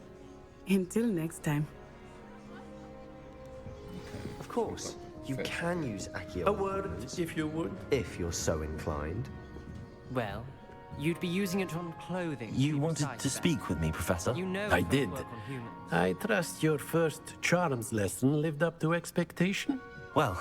Until next time. Of course, you can use Accio. A word, if you would. If you're so inclined. Well, you'd be using it on clothing. You wanted to speak with me, Professor? You know I it did. won't work on humans. I trust your first charms lesson lived up to expectation? Well,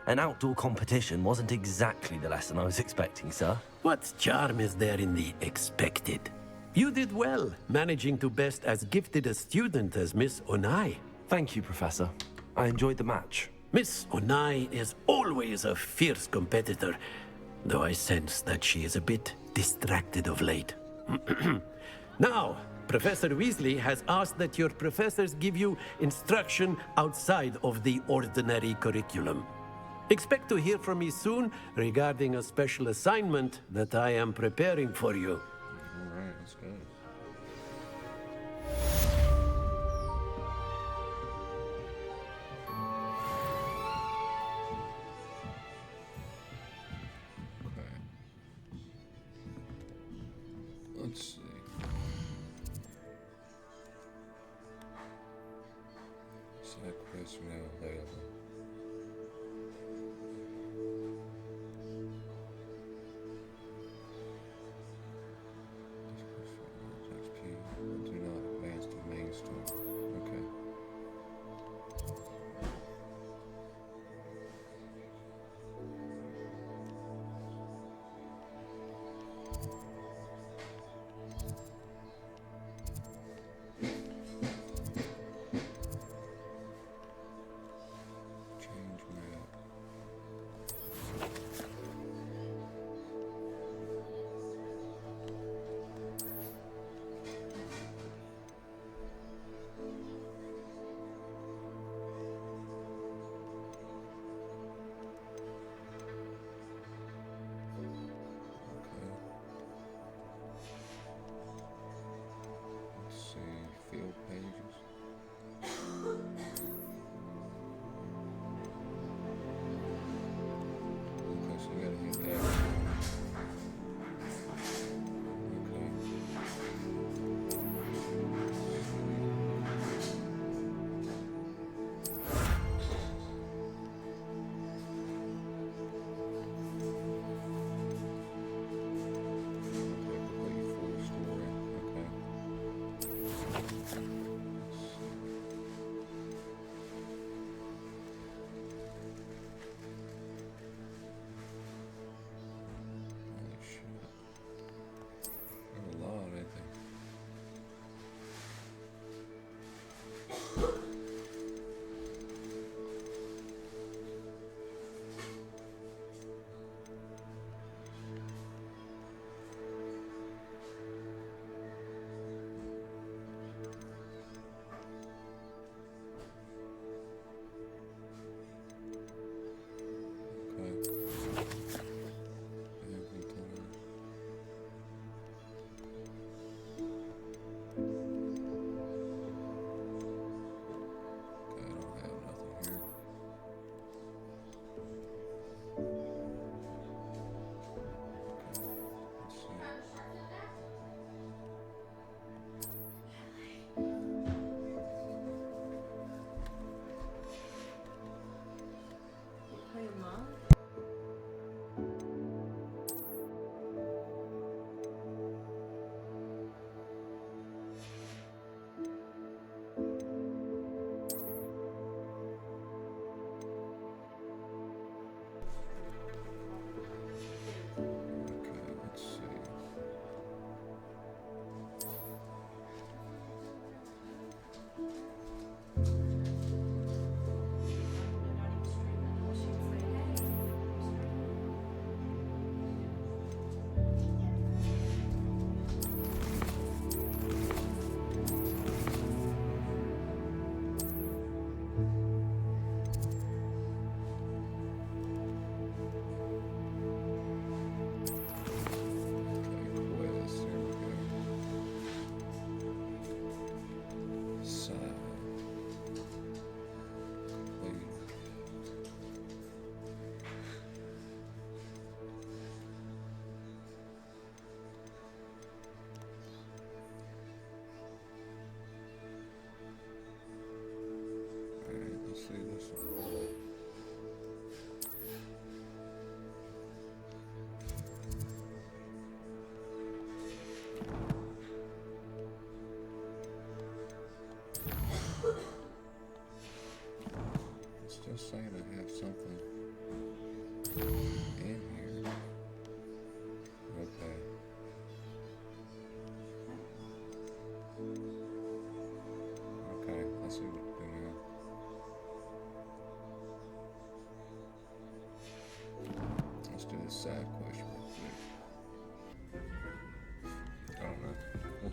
an outdoor competition wasn't exactly the lesson I was expecting, sir. What charm is there in the expected? You did well, managing to best as gifted a student as Miss Onai. Thank you, Professor. I enjoyed the match. Miss Onai is always a fierce competitor, though I sense that she is a bit distracted of late. Now, Professor Weasley has asked that your professors give you instruction outside of the ordinary curriculum. Expect to hear from me soon regarding a special assignment that I am preparing for you. Alright, let's go. Okay. Let's see. Side quests are now available. Do not advance to main story. Okay.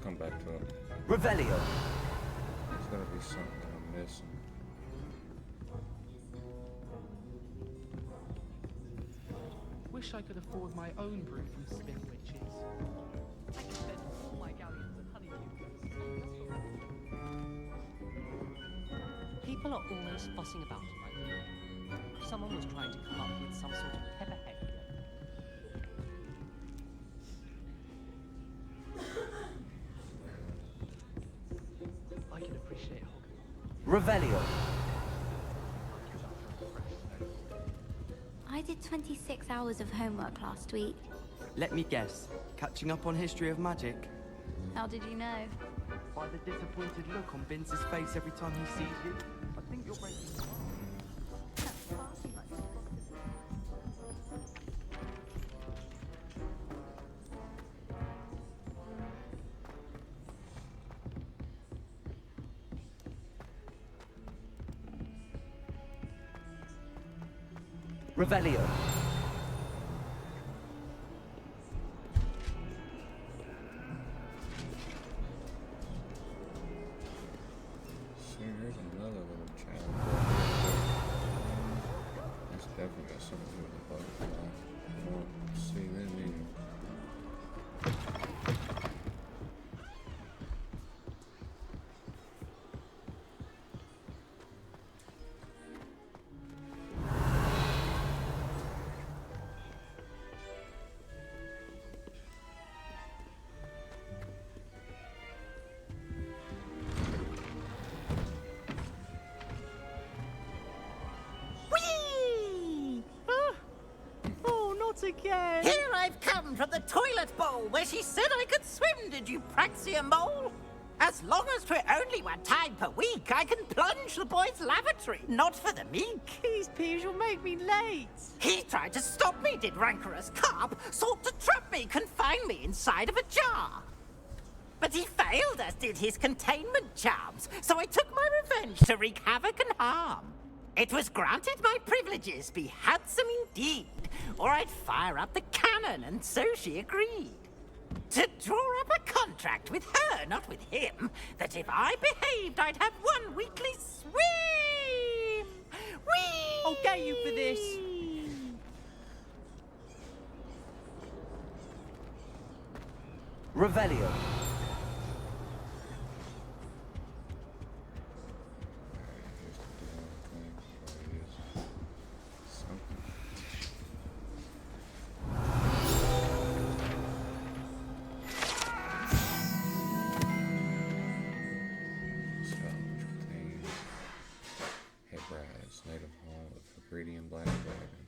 come back to it. Revelio. There's gotta be something I'm missing. Wish I could afford my own brew from Spin Witches. I could spend all my galleons of honeydew. People are always fussing about it like that. Someone was trying to come up with some sort of clever head. I can appreciate Revelio. I did 26 hours of homework last week. Let me guess. Catching up on history of magic? How did you know? By the disappointed look on Vince's face every time he sees you. I think you're breaking. Revelio. See, here's another little challenge. That's definitely got something to do with the butterfly. I won't see them either. Whee! Oh, not again. Here I've come from the toilet bowl where she said I could swim, did you praxia mole? As long as 'twere only one time per week, I can plunge the boy's lavatory, not for the meek. These peas will make me late. He tried to stop me, did rancorous carp, sought to trap me, confine me inside of a jar. But he failed, as did his containment charms, so I took my revenge to wreak havoc and harm. It was granted my privileges be handsome indeed, or I'd fire up the cannon, and so she agreed. To draw up a contract with her, not with him, that if I behaved, I'd have one weekly swim! Whee! I'll get you for this! Revelio. Native hall of Hebridean black dragon.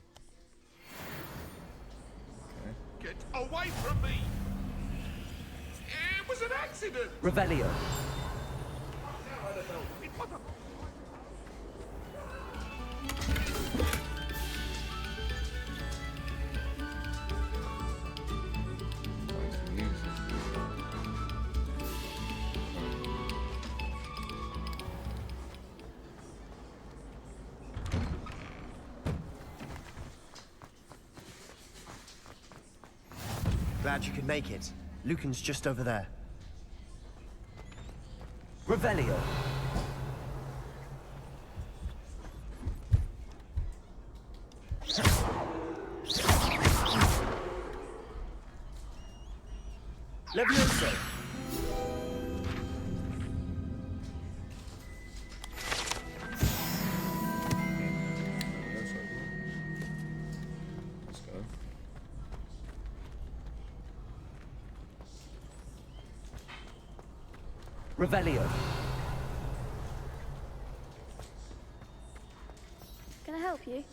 Okay. Get away from me! It was an accident! Revelio. It was a... Glad you could make it. Lucan's just over there. Revelio. Levioso. Let's go. Revelio. Can I help you?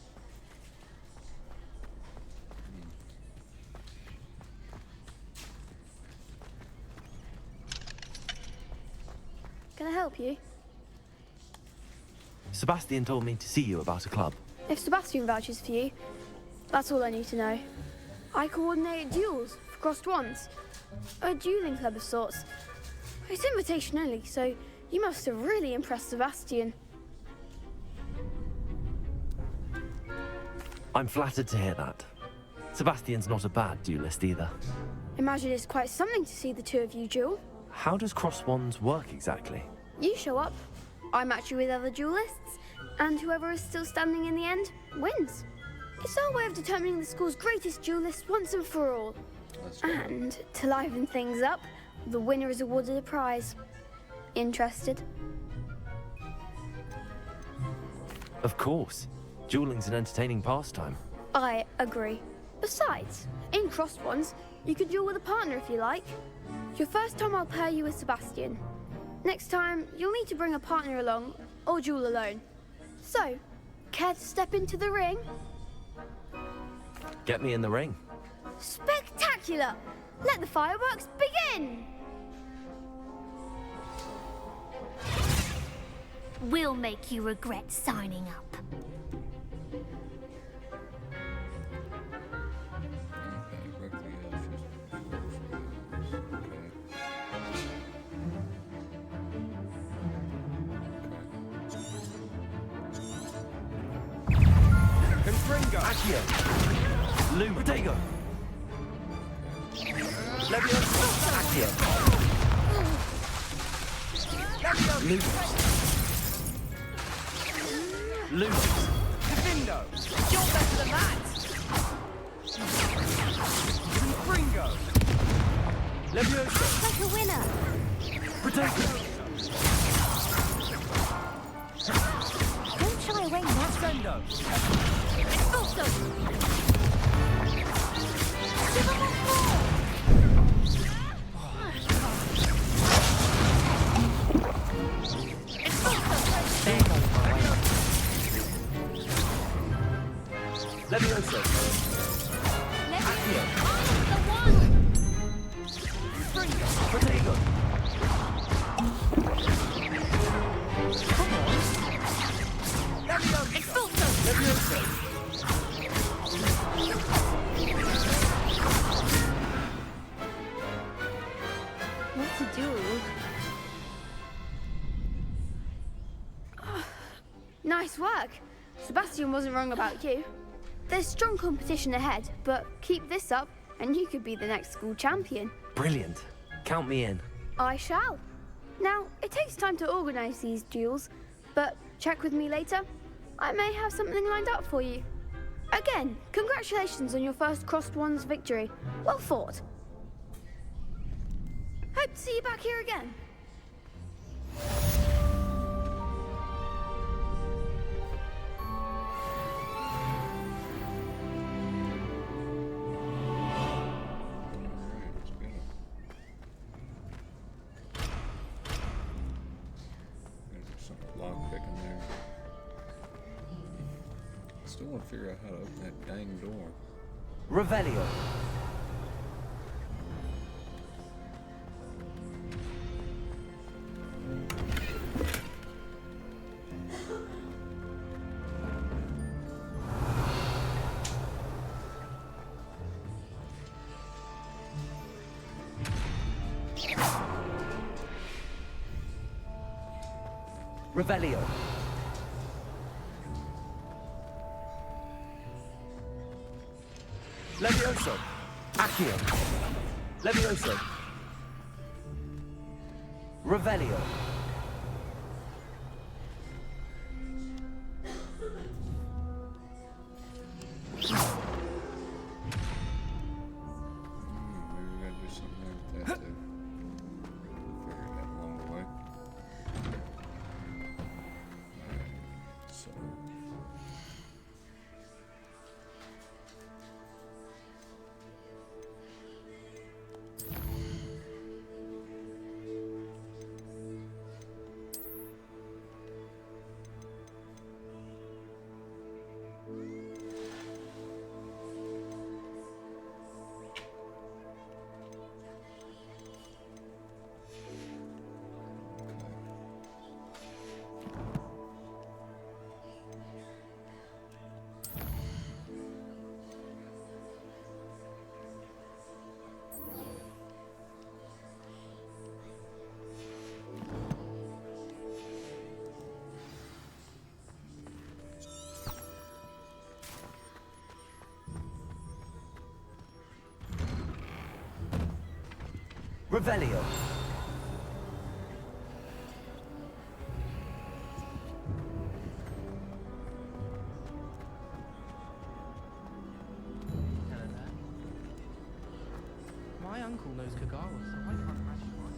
Can I help you? Sebastian told me to see you about a club. If Sebastian vouches for you, that's all I need to know. I coordinate duels for crossed ones. A dueling club of sorts. It's invitation only, so you must have really impressed Sebastian. I'm flattered to hear that. Sebastian's not a bad duelist either. Imagine it's quite something to see the two of you duel. how does cross wands work exactly? You show up, I match you with other duelists, and whoever is still standing in the end wins. It's our way of determining the school's greatest duelist once and for all. And to liven things up, the winner is awarded a prize. Interested? Of course. Dueling's an entertaining pastime. I agree. Besides, in crossed ones, you could duel with a partner if you like. Your first time I'll pair you with Sebastian. Next time, you'll need to bring a partner along, or duel alone. So, care to step into the ring? Get me in the ring. Spectacular! Let the fireworks begin! We'll make you regret signing up. Confringo! Accio! Lou Protego! Leviosa! Accio! Ludus! Ludus! Divindo! You're better than that! Confringo! Leviosa! Like a winner! Protego! Don't shy away now. Sendo! Expulso! Give him a fall! Leviosa! Accio! The one! Protego! Come on! Expulso! Leviosa! What to do? Nice work. Sebastian wasn't wrong about you. There's strong competition ahead, but keep this up and you could be the next school champion. Brilliant. Count me in. I shall. Now, it takes time to organise these duels, but check with me later. I may have something lined up for you. Again, congratulations on your first crossed wands victory. Well fought. Hope to see you back here again. Still want to figure out how to open that dang door. Revelio. Revelio. Levioso! Accio! Levioso! Revelio! Maybe we gotta do something like that too. Figure it out along the way. Alright, so. Revelio! knows Kagawa, so I can't imagine why.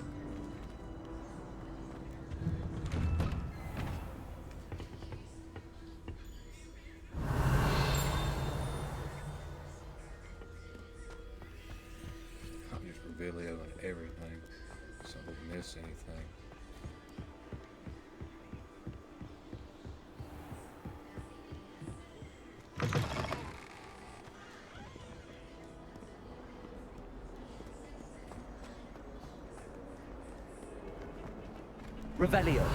I'm just videoing everything, so I don't miss anything. Revelio.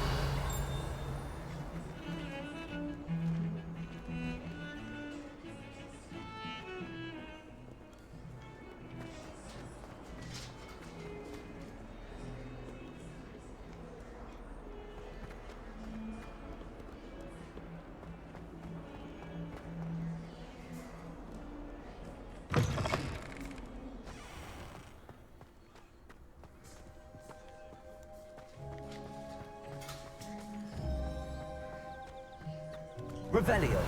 Revelio.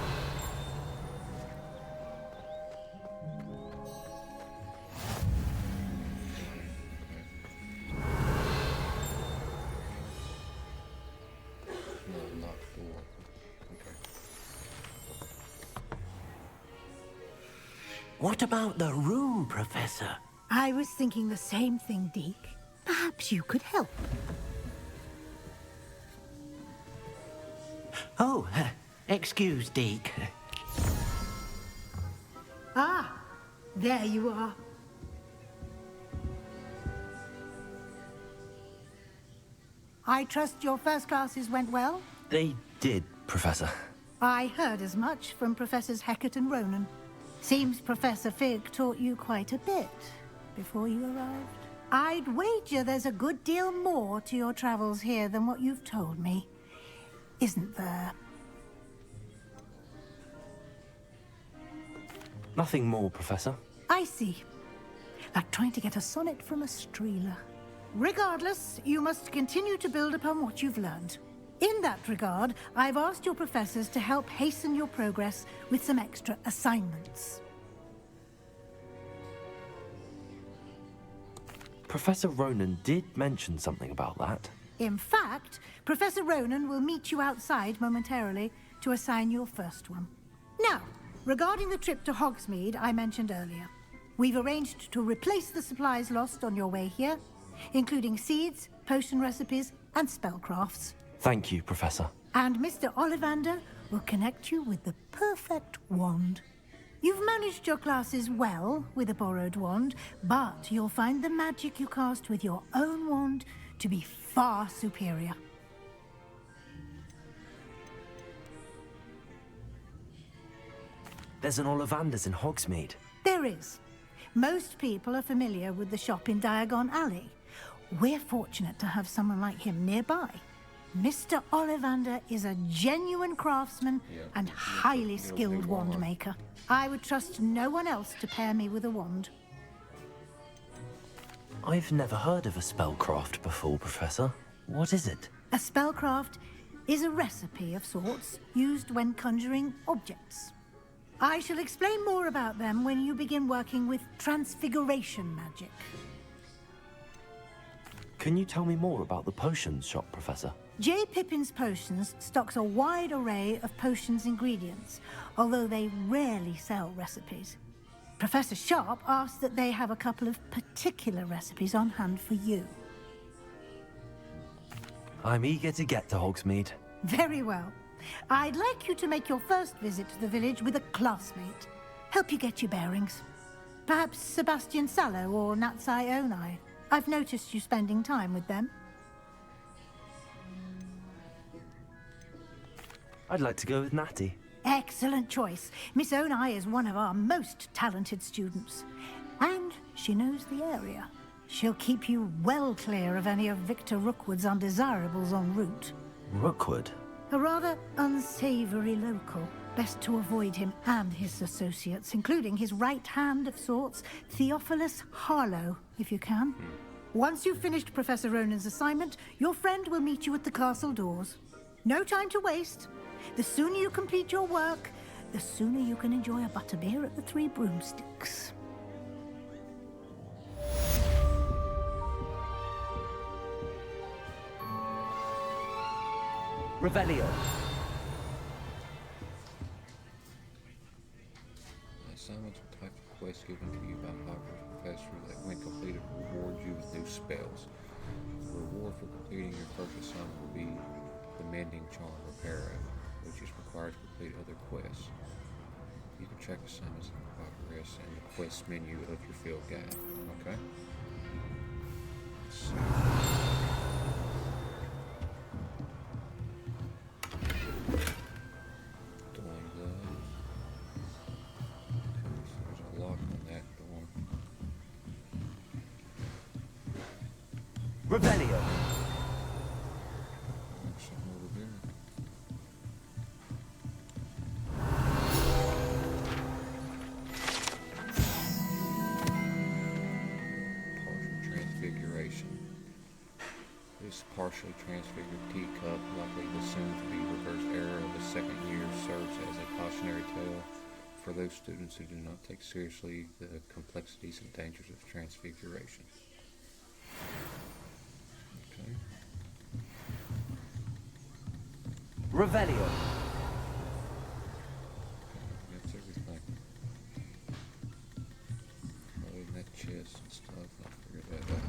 No, not four. Okay. What about the room, Professor? I was thinking the same thing, Deke. Perhaps you could help. Oh, excuse, Deke. Ah, there you are. I trust your first classes went well? They did, Professor. I heard as much from Professors Hecat and Ronan. Seems Professor Fig taught you quite a bit before you arrived. I'd wager there's a good deal more to your travels here than what you've told me. Isn't there? Nothing more, Professor. I see. Like trying to get a sonnet from a streeler. Regardless, you must continue to build upon what you've learned. In that regard, I've asked your professors to help hasten your progress with some extra assignments. Professor Ronan did mention something about that. In fact, Professor Ronan will meet you outside momentarily to assign your first one. Now, regarding the trip to Hogsmeade I mentioned earlier, we've arranged to replace the supplies lost on your way here, including seeds, potion recipes, and spellcrafts. Thank you, Professor. And Mr. Ollivander will connect you with the perfect wand. You've managed your classes well with a borrowed wand, but you'll find the magic you cast with your own wand to be far superior. There's an Ollivander's in Hogsmeade. There is. Most people are familiar with the shop in Diagon Alley. We're fortunate to have someone like him nearby. Mr. Ollivander is a genuine craftsman and highly skilled wand maker. I would trust no one else to pair me with a wand. I've never heard of a spellcraft before, Professor. What is it? A spellcraft is a recipe of sorts used when conjuring objects. I shall explain more about them when you begin working with transfiguration magic. Can you tell me more about the potions shop, Professor? J. Pippin's Potions stocks a wide array of potions ingredients, although they rarely sell recipes. Professor Sharp asked that they have a couple of particular recipes on hand for you. I'm eager to get to Hogsmeade. Very well. I'd like you to make your first visit to the village with a classmate. Help you get your bearings. Perhaps Sebastian Sallow or Natsai Onai. I've noticed you spending time with them. I'd like to go with Natty. Excellent choice. Miss Onai is one of our most talented students. And she knows the area. She'll keep you well clear of any of Victor Rookwood's undesirables en route. Rookwood? A rather unsavory local. Best to avoid him and his associates, including his right hand of sorts, Theophilus Harlow, if you can. Once you've finished Professor Ronan's assignment, your friend will meet you at the castle doors. No time to waste. The sooner you complete your work, the sooner you can enjoy a butterbeer at the Three Broomsticks. Revelio. Assignments are type of quests given to you by Hogwarts professor that, when completed, reward you with new spells. The reward for completing your first assignment will be the Mending Charm Reparo, which is required to complete other quests. You can check assignments in progress in the quest menu of your field guide. Okay? Let's see. Doing those. Okay, so there's a lock on that door. Revelio. Something over there. Transfiguration. This partially transfigured teacup, likely the soon-to-be reversed error of the second year, serves as a cautionary tale for those students who do not take seriously the complexities and dangers of transfiguration. Okay. Revelio. That's everything. Other than that chest and stuff, I'll figure that out.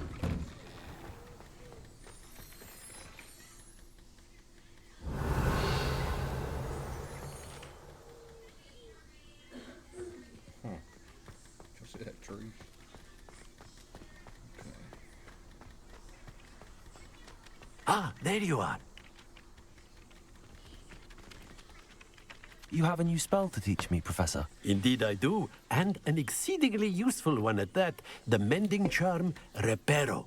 Huh. Did you see that tree? Okay. Ah, there you are. You have a new spell to teach me, Professor. Indeed I do, and an exceedingly useful one at that. The Mending Charm Reparo.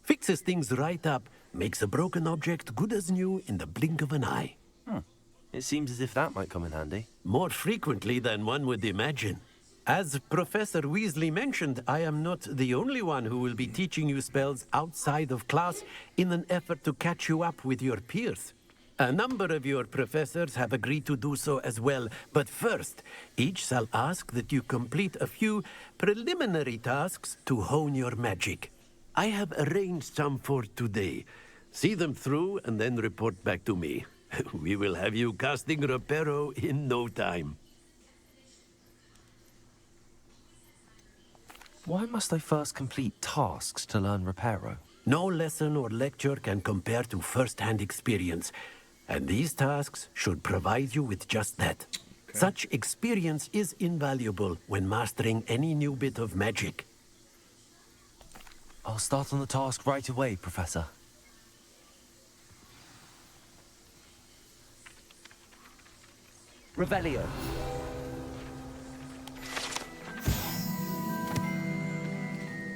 Fixes things right up, makes a broken object good as new in the blink of an eye. It seems as if that might come in handy. More frequently than one would imagine. As Professor Weasley mentioned, I am not the only one who will be teaching you spells outside of class in an effort to catch you up with your peers. A number of your professors have agreed to do so as well, but first, each shall ask that you complete a few preliminary tasks to hone your magic. I have arranged some for today. See them through and then report back to me. We will have you casting Reparo in no time. Why must I first complete tasks to learn Reparo? No lesson or lecture can compare to first-hand experience, and these tasks should provide you with just that. Okay. Such experience is invaluable when mastering any new bit of magic. I'll start on the task right away, Professor. Revelio.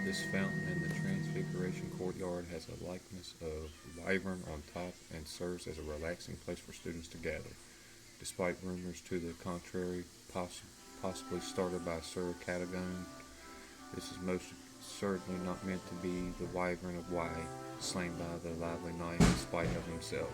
This fountain in the Transfiguration Courtyard has a likeness of Wyvern on top and serves as a relaxing place for students to gather. Despite rumors to the contrary, possibly started by Sir Cadogan, this is most certainly not meant to be the Wyvern of Wye, slain by the lively knight in spite of himself.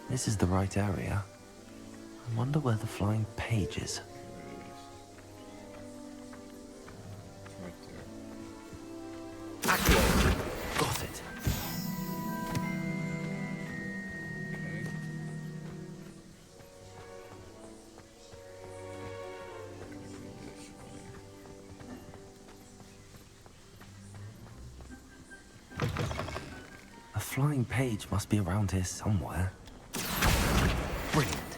This is the right area. I wonder where the flying page is. Right there. Got it. Okay. A flying page must be around here somewhere. Brilliant.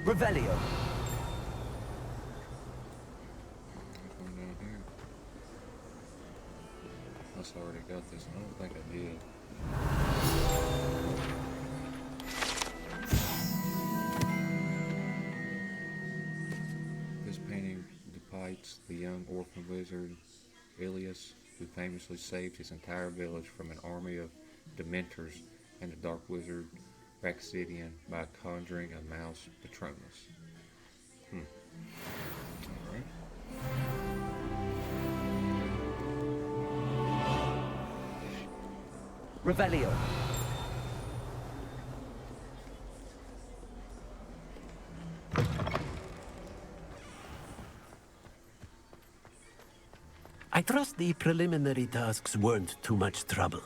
Revelio. Come down here. Unless I already got this. I don't think I did. This painting depicts the young orphan wizard Ilias, who famously saved his entire village from an army of Dementors and the dark wizard Raxidian by conjuring a mouse Patronus. Alright. Revelio. trust the preliminary tasks weren't too much trouble.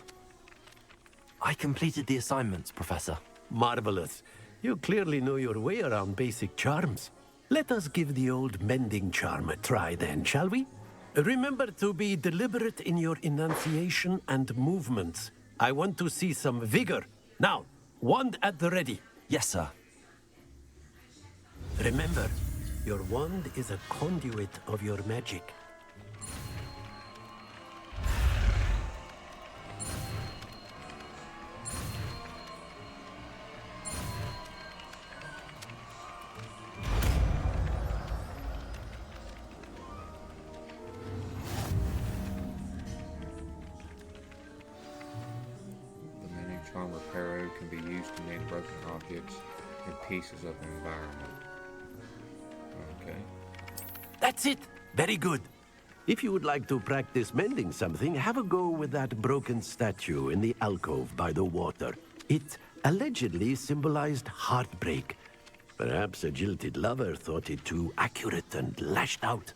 I completed the assignments, Professor. Marvelous. You clearly know your way around basic charms. Let us give the old mending charm a try then, shall we? Remember to be deliberate in your enunciation and movements. I want to see some vigor. Now, wand at the ready. Yes, sir. Remember, your wand is a conduit of your magic. Charm Reparo can be used to mend broken objects and pieces of the environment. Okay. That's it! Very good. If you would like to practice mending something, have a go with that broken statue in the alcove by the water. It allegedly symbolized heartbreak. Perhaps a jilted lover thought it too accurate and lashed out.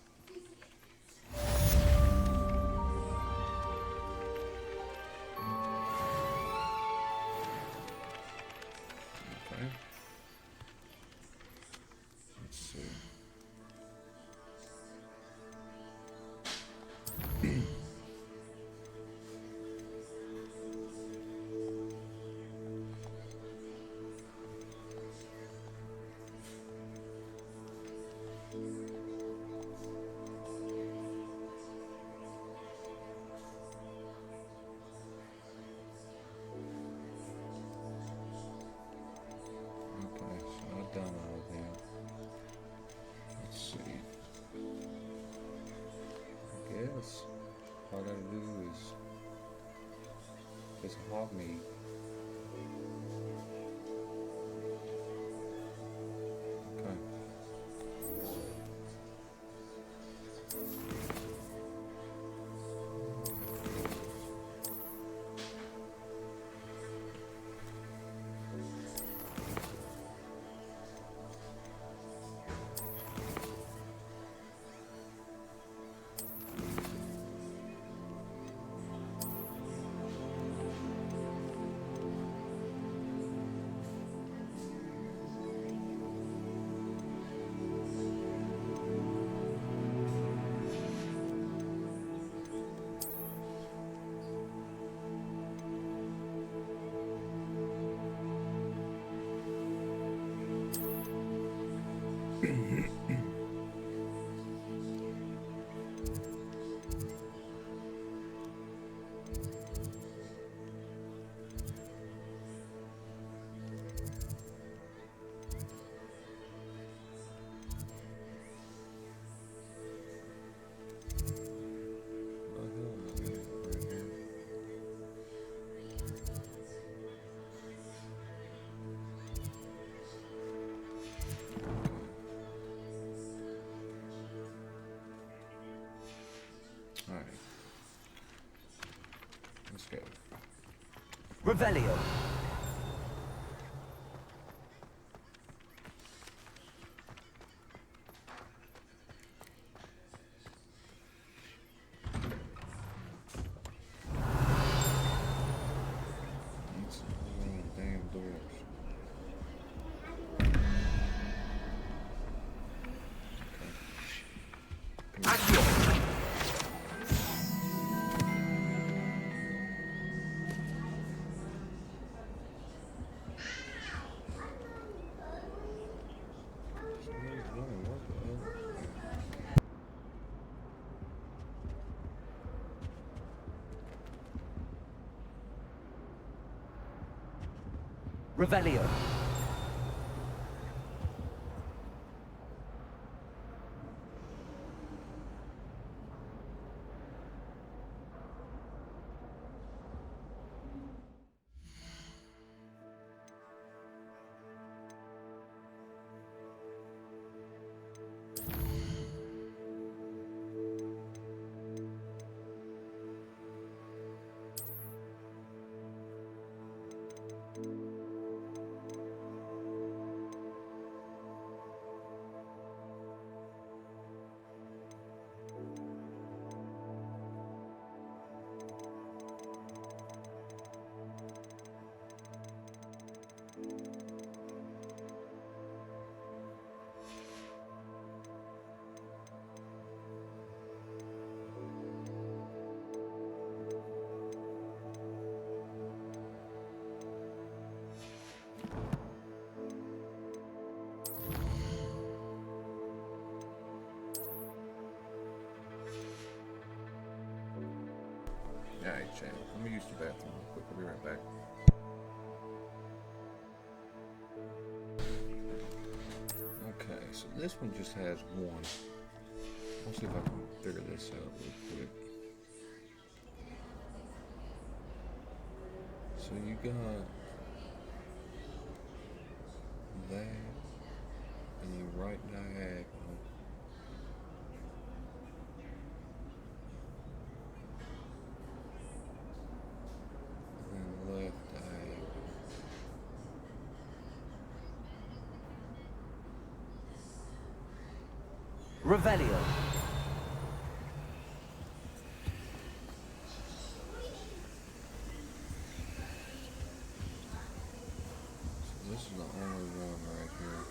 All I gotta do is just hog meat. Okay. Alright. Let's go. Revelio. Damn doors. Revelio. Alright, chat. Let me use the bathroom real quick. I'll be right back. Okay, so this one just has one. Let's see if I can figure this out real quick. So you got that, and you right diagonal. And then left diagonal. Revelio. So this is the only one right here.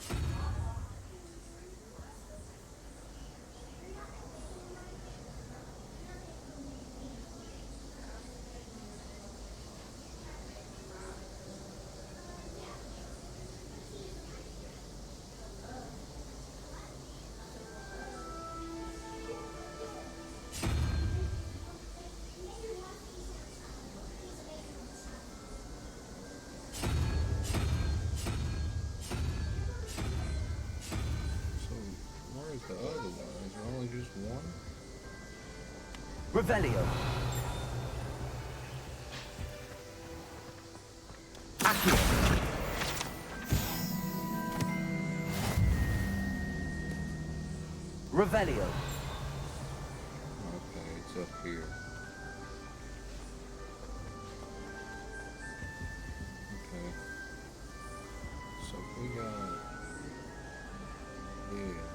Where's the other one? Is there only just one? Revelio. Accio. Revelio. Okay, it's up here. Okay. So we got this.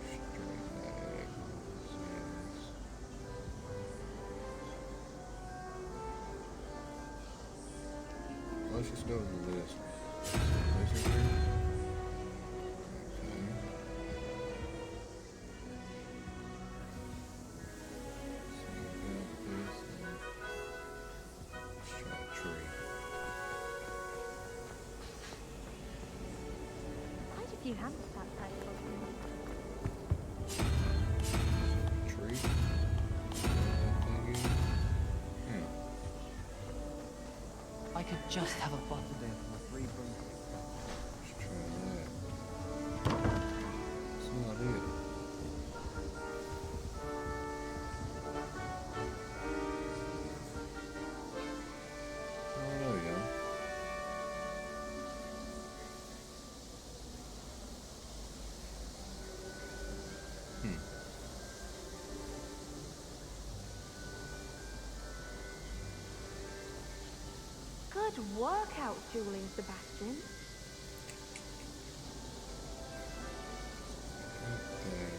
Straight diagonals, yes. Let's just go to the list. This is here. Okay. So you got this and let's try a tree. Quite a few hammers outside of Tree. Yeah. I could just have a butter day for my 3 broom. Let's try that. That's not it. Oh, there we go. Good workout, Julie Sebastian. Okay.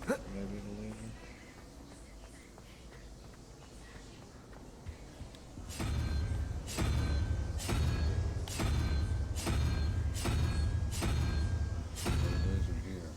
Back. Maybe the legion. Lizard here.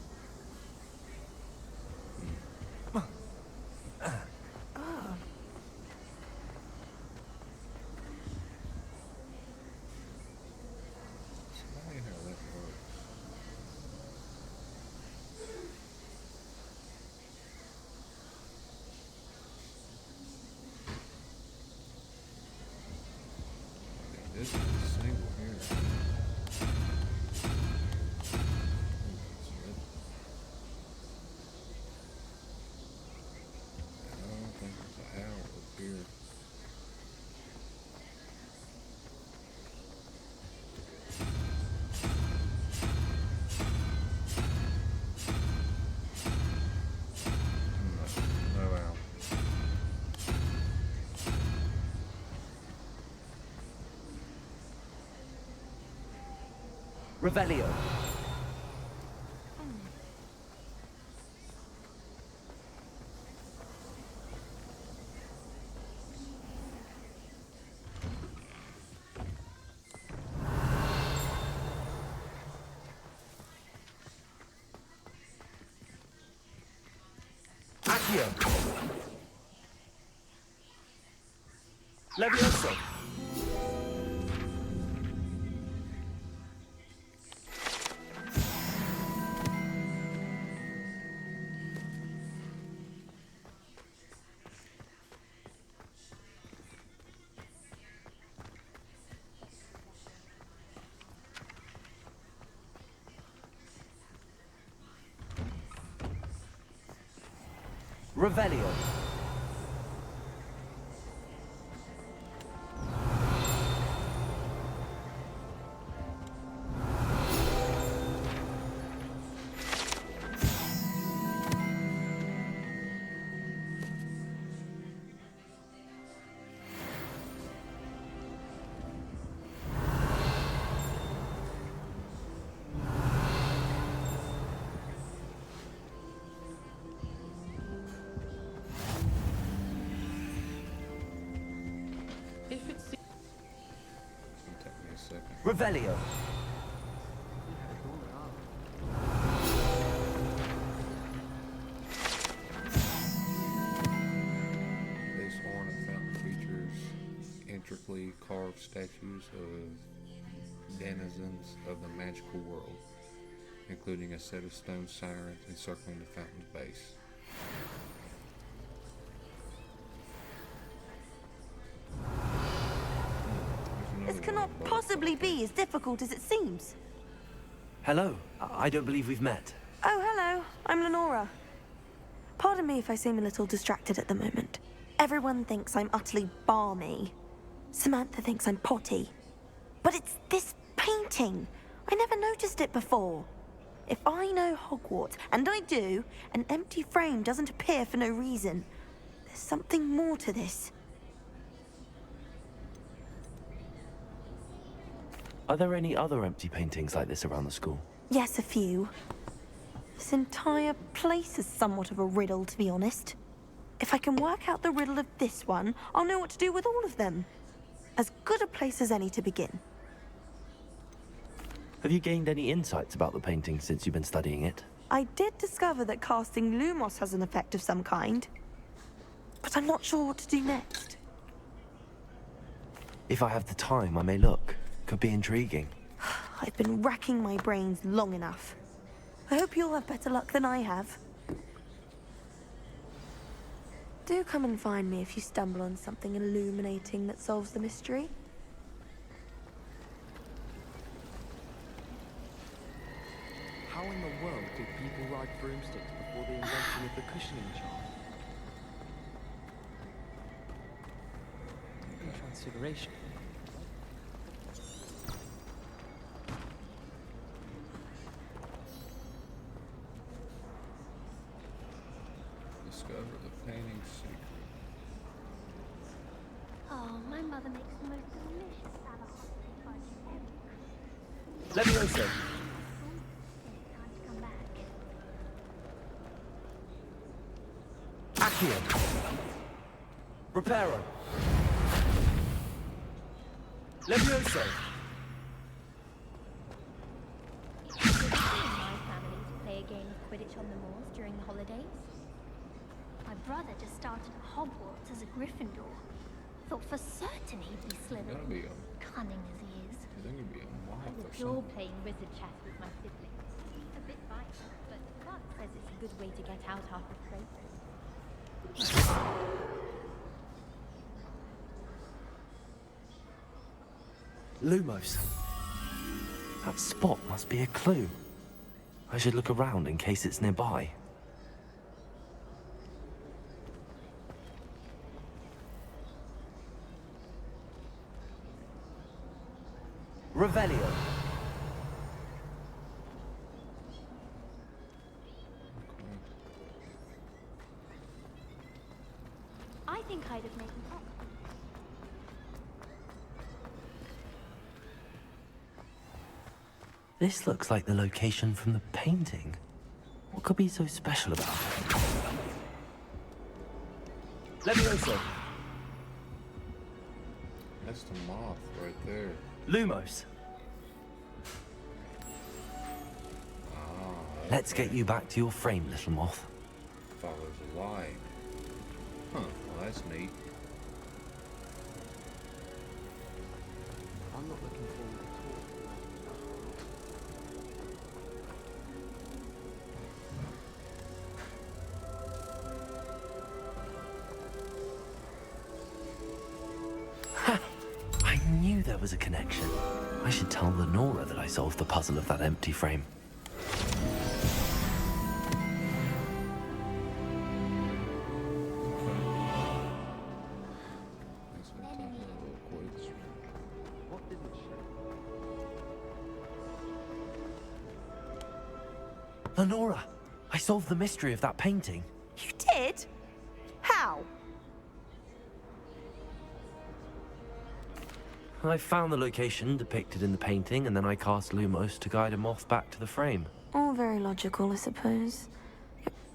Revelio. Accio. Levioso. Revelio. If it's It'll take me a second. Revelio. This horn and fountain features intricately carved statues of denizens of the magical world, including a set of stone sirens encircling the fountain's base. This cannot possibly be as difficult as it seems. Hello. I don't believe we've met. Oh, hello. I'm Lenora. Pardon me if I seem a little distracted at the moment. Everyone thinks I'm utterly balmy. Samantha thinks I'm potty. But it's this painting. I never noticed it before. If I know Hogwarts, and I do, an empty frame doesn't appear for no reason. There's something more to this. Are there any other empty paintings like this around the school? Yes, a few. This entire place is somewhat of a riddle, to be honest. If I can work out the riddle of this one, I'll know what to do with all of them. As good a place as any to begin. Have you gained any insights about the painting since you've been studying it? I did discover that casting Lumos has an effect of some kind. But I'm not sure what to do next. If I have the time, I may look. Could be intriguing. I've been racking my brains long enough. I hope you'll have better luck than I have. Do come and find me if you stumble on something illuminating that solves the mystery. How in the world did people ride broomsticks before the invention of the cushioning charm? in Transfiguration. Discover the painting's secret. Oh, my mother makes the most delicious salad hot fudge. Levioso. Time to come back. Accio. Reparo. Levioso. My family to play a game of Quidditch on the moors during the holidays. My brother just started at Hogwarts as a Gryffindor. Thought for certain he'd be Gotta be Slytherin, cunning as he is. I think it'd be a I wife or adore something. playing wizard chess with my siblings. A bit violent, but Mark says it's a good way to get out after practice. Lumos. That spot must be a clue. I should look around in case it's nearby. Revelio. I think I'd have made an up. This looks like the location from the painting. What could be so special about it? Levioso. That's the moth right there. Lumos. Let's get you back to your frame, little moth. Follows a light. Huh, well that's neat. I'm not looking forward I knew there was a connection. I should tell Lenora that I solved the puzzle of that empty frame. What did it show? Lenora, I solved the mystery of that painting. You did? How? I found the location depicted in the painting, and then I cast Lumos to guide a moth back to the frame. All very logical, I suppose.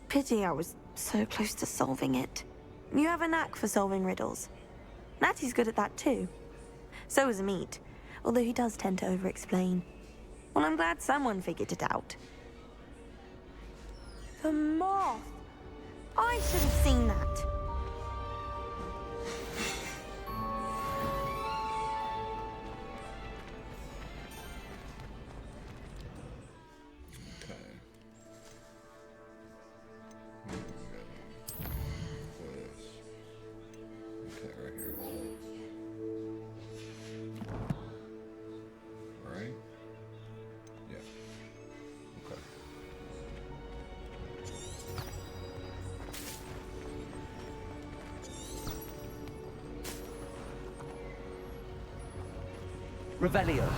Pity I was so close to solving it. You have a knack for solving riddles. Natty's good at that too. So is Amit, although he does tend to over-explain. Well, I'm glad someone figured it out. The moth! I should have seen that. Revelio.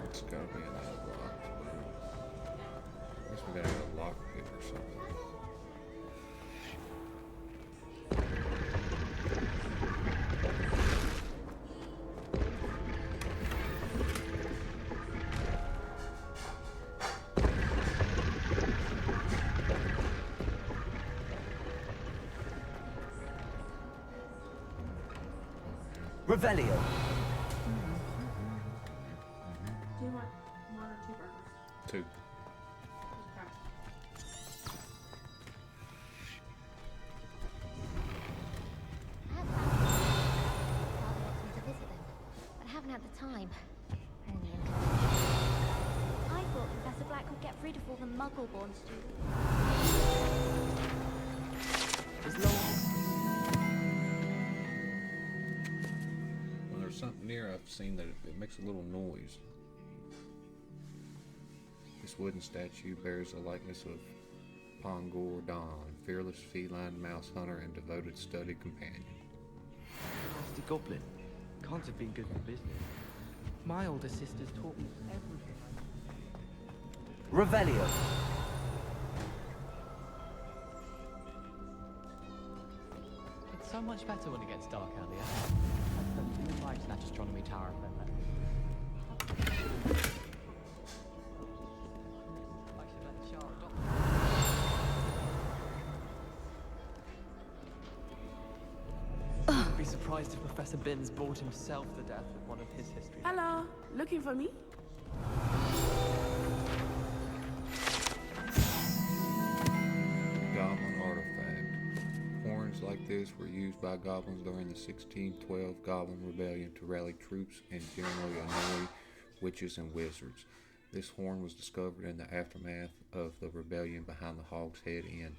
It's gotta be another lock. I guess we gotta get a lock pick or something. Revelio. Do you want one or two burgers? Two. But I haven't had the time. I thought Professor Black could get rid of all the Muggle-born students. When there's something near, I've seen that it makes a little noise. This wooden statue bears the likeness of Pongor Don, fearless feline mouse hunter and devoted study companion. Nasty goblin. Can't have been good for business. My older sisters taught me everything. Revelio. It's so much better when it gets dark earlier. I've put few lights in that astronomy tower for a moment. I should let the shower Wouldn't be surprised if Professor Binns bored himself to death with one of his history. Hello, looking for me? Goblin artifact. Horns like this were used by goblins during the 1612 Goblin Rebellion to rally troops and generally annoy witches and wizards. This horn was discovered in the aftermath of the rebellion behind the Hog's Head Inn,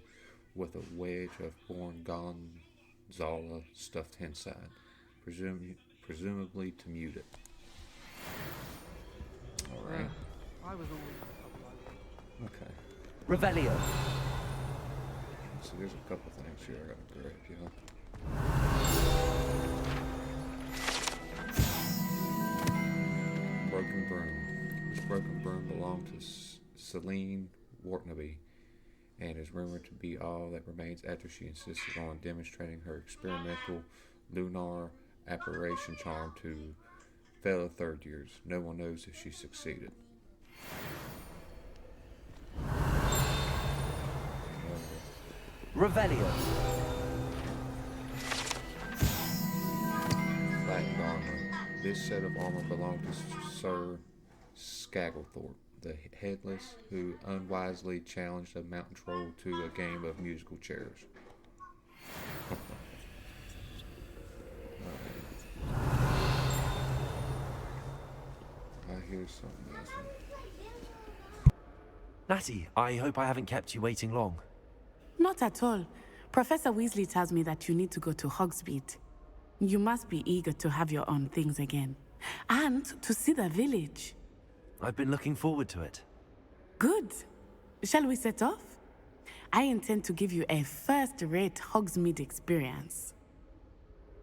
with a wedge of born Gonzala stuffed inside, presumably to mute it. Alright. I was always Okay. Revelio. So there's a couple things here I gotta grab, you know. Broken broom. This broken broom belonged to Celine Wartnaby, and is rumored to be all that remains after she insisted on demonstrating her experimental lunar apparition charm to fellow third years. No one knows if she succeeded. Revelio. Flattened armor. This set of armor belonged to Sir Skagglethorpe, the Headless, who unwisely challenged a mountain troll to a game of musical chairs. I hear something else. Natty, I hope I haven't kept you waiting long. Not at all. Professor Weasley tells me that you need to go to Hogsmeade. You must be eager to have your own things again. And to see the village. I've been looking forward to it. Good. Shall we set off? I intend to give you a first-rate Hogsmeade experience.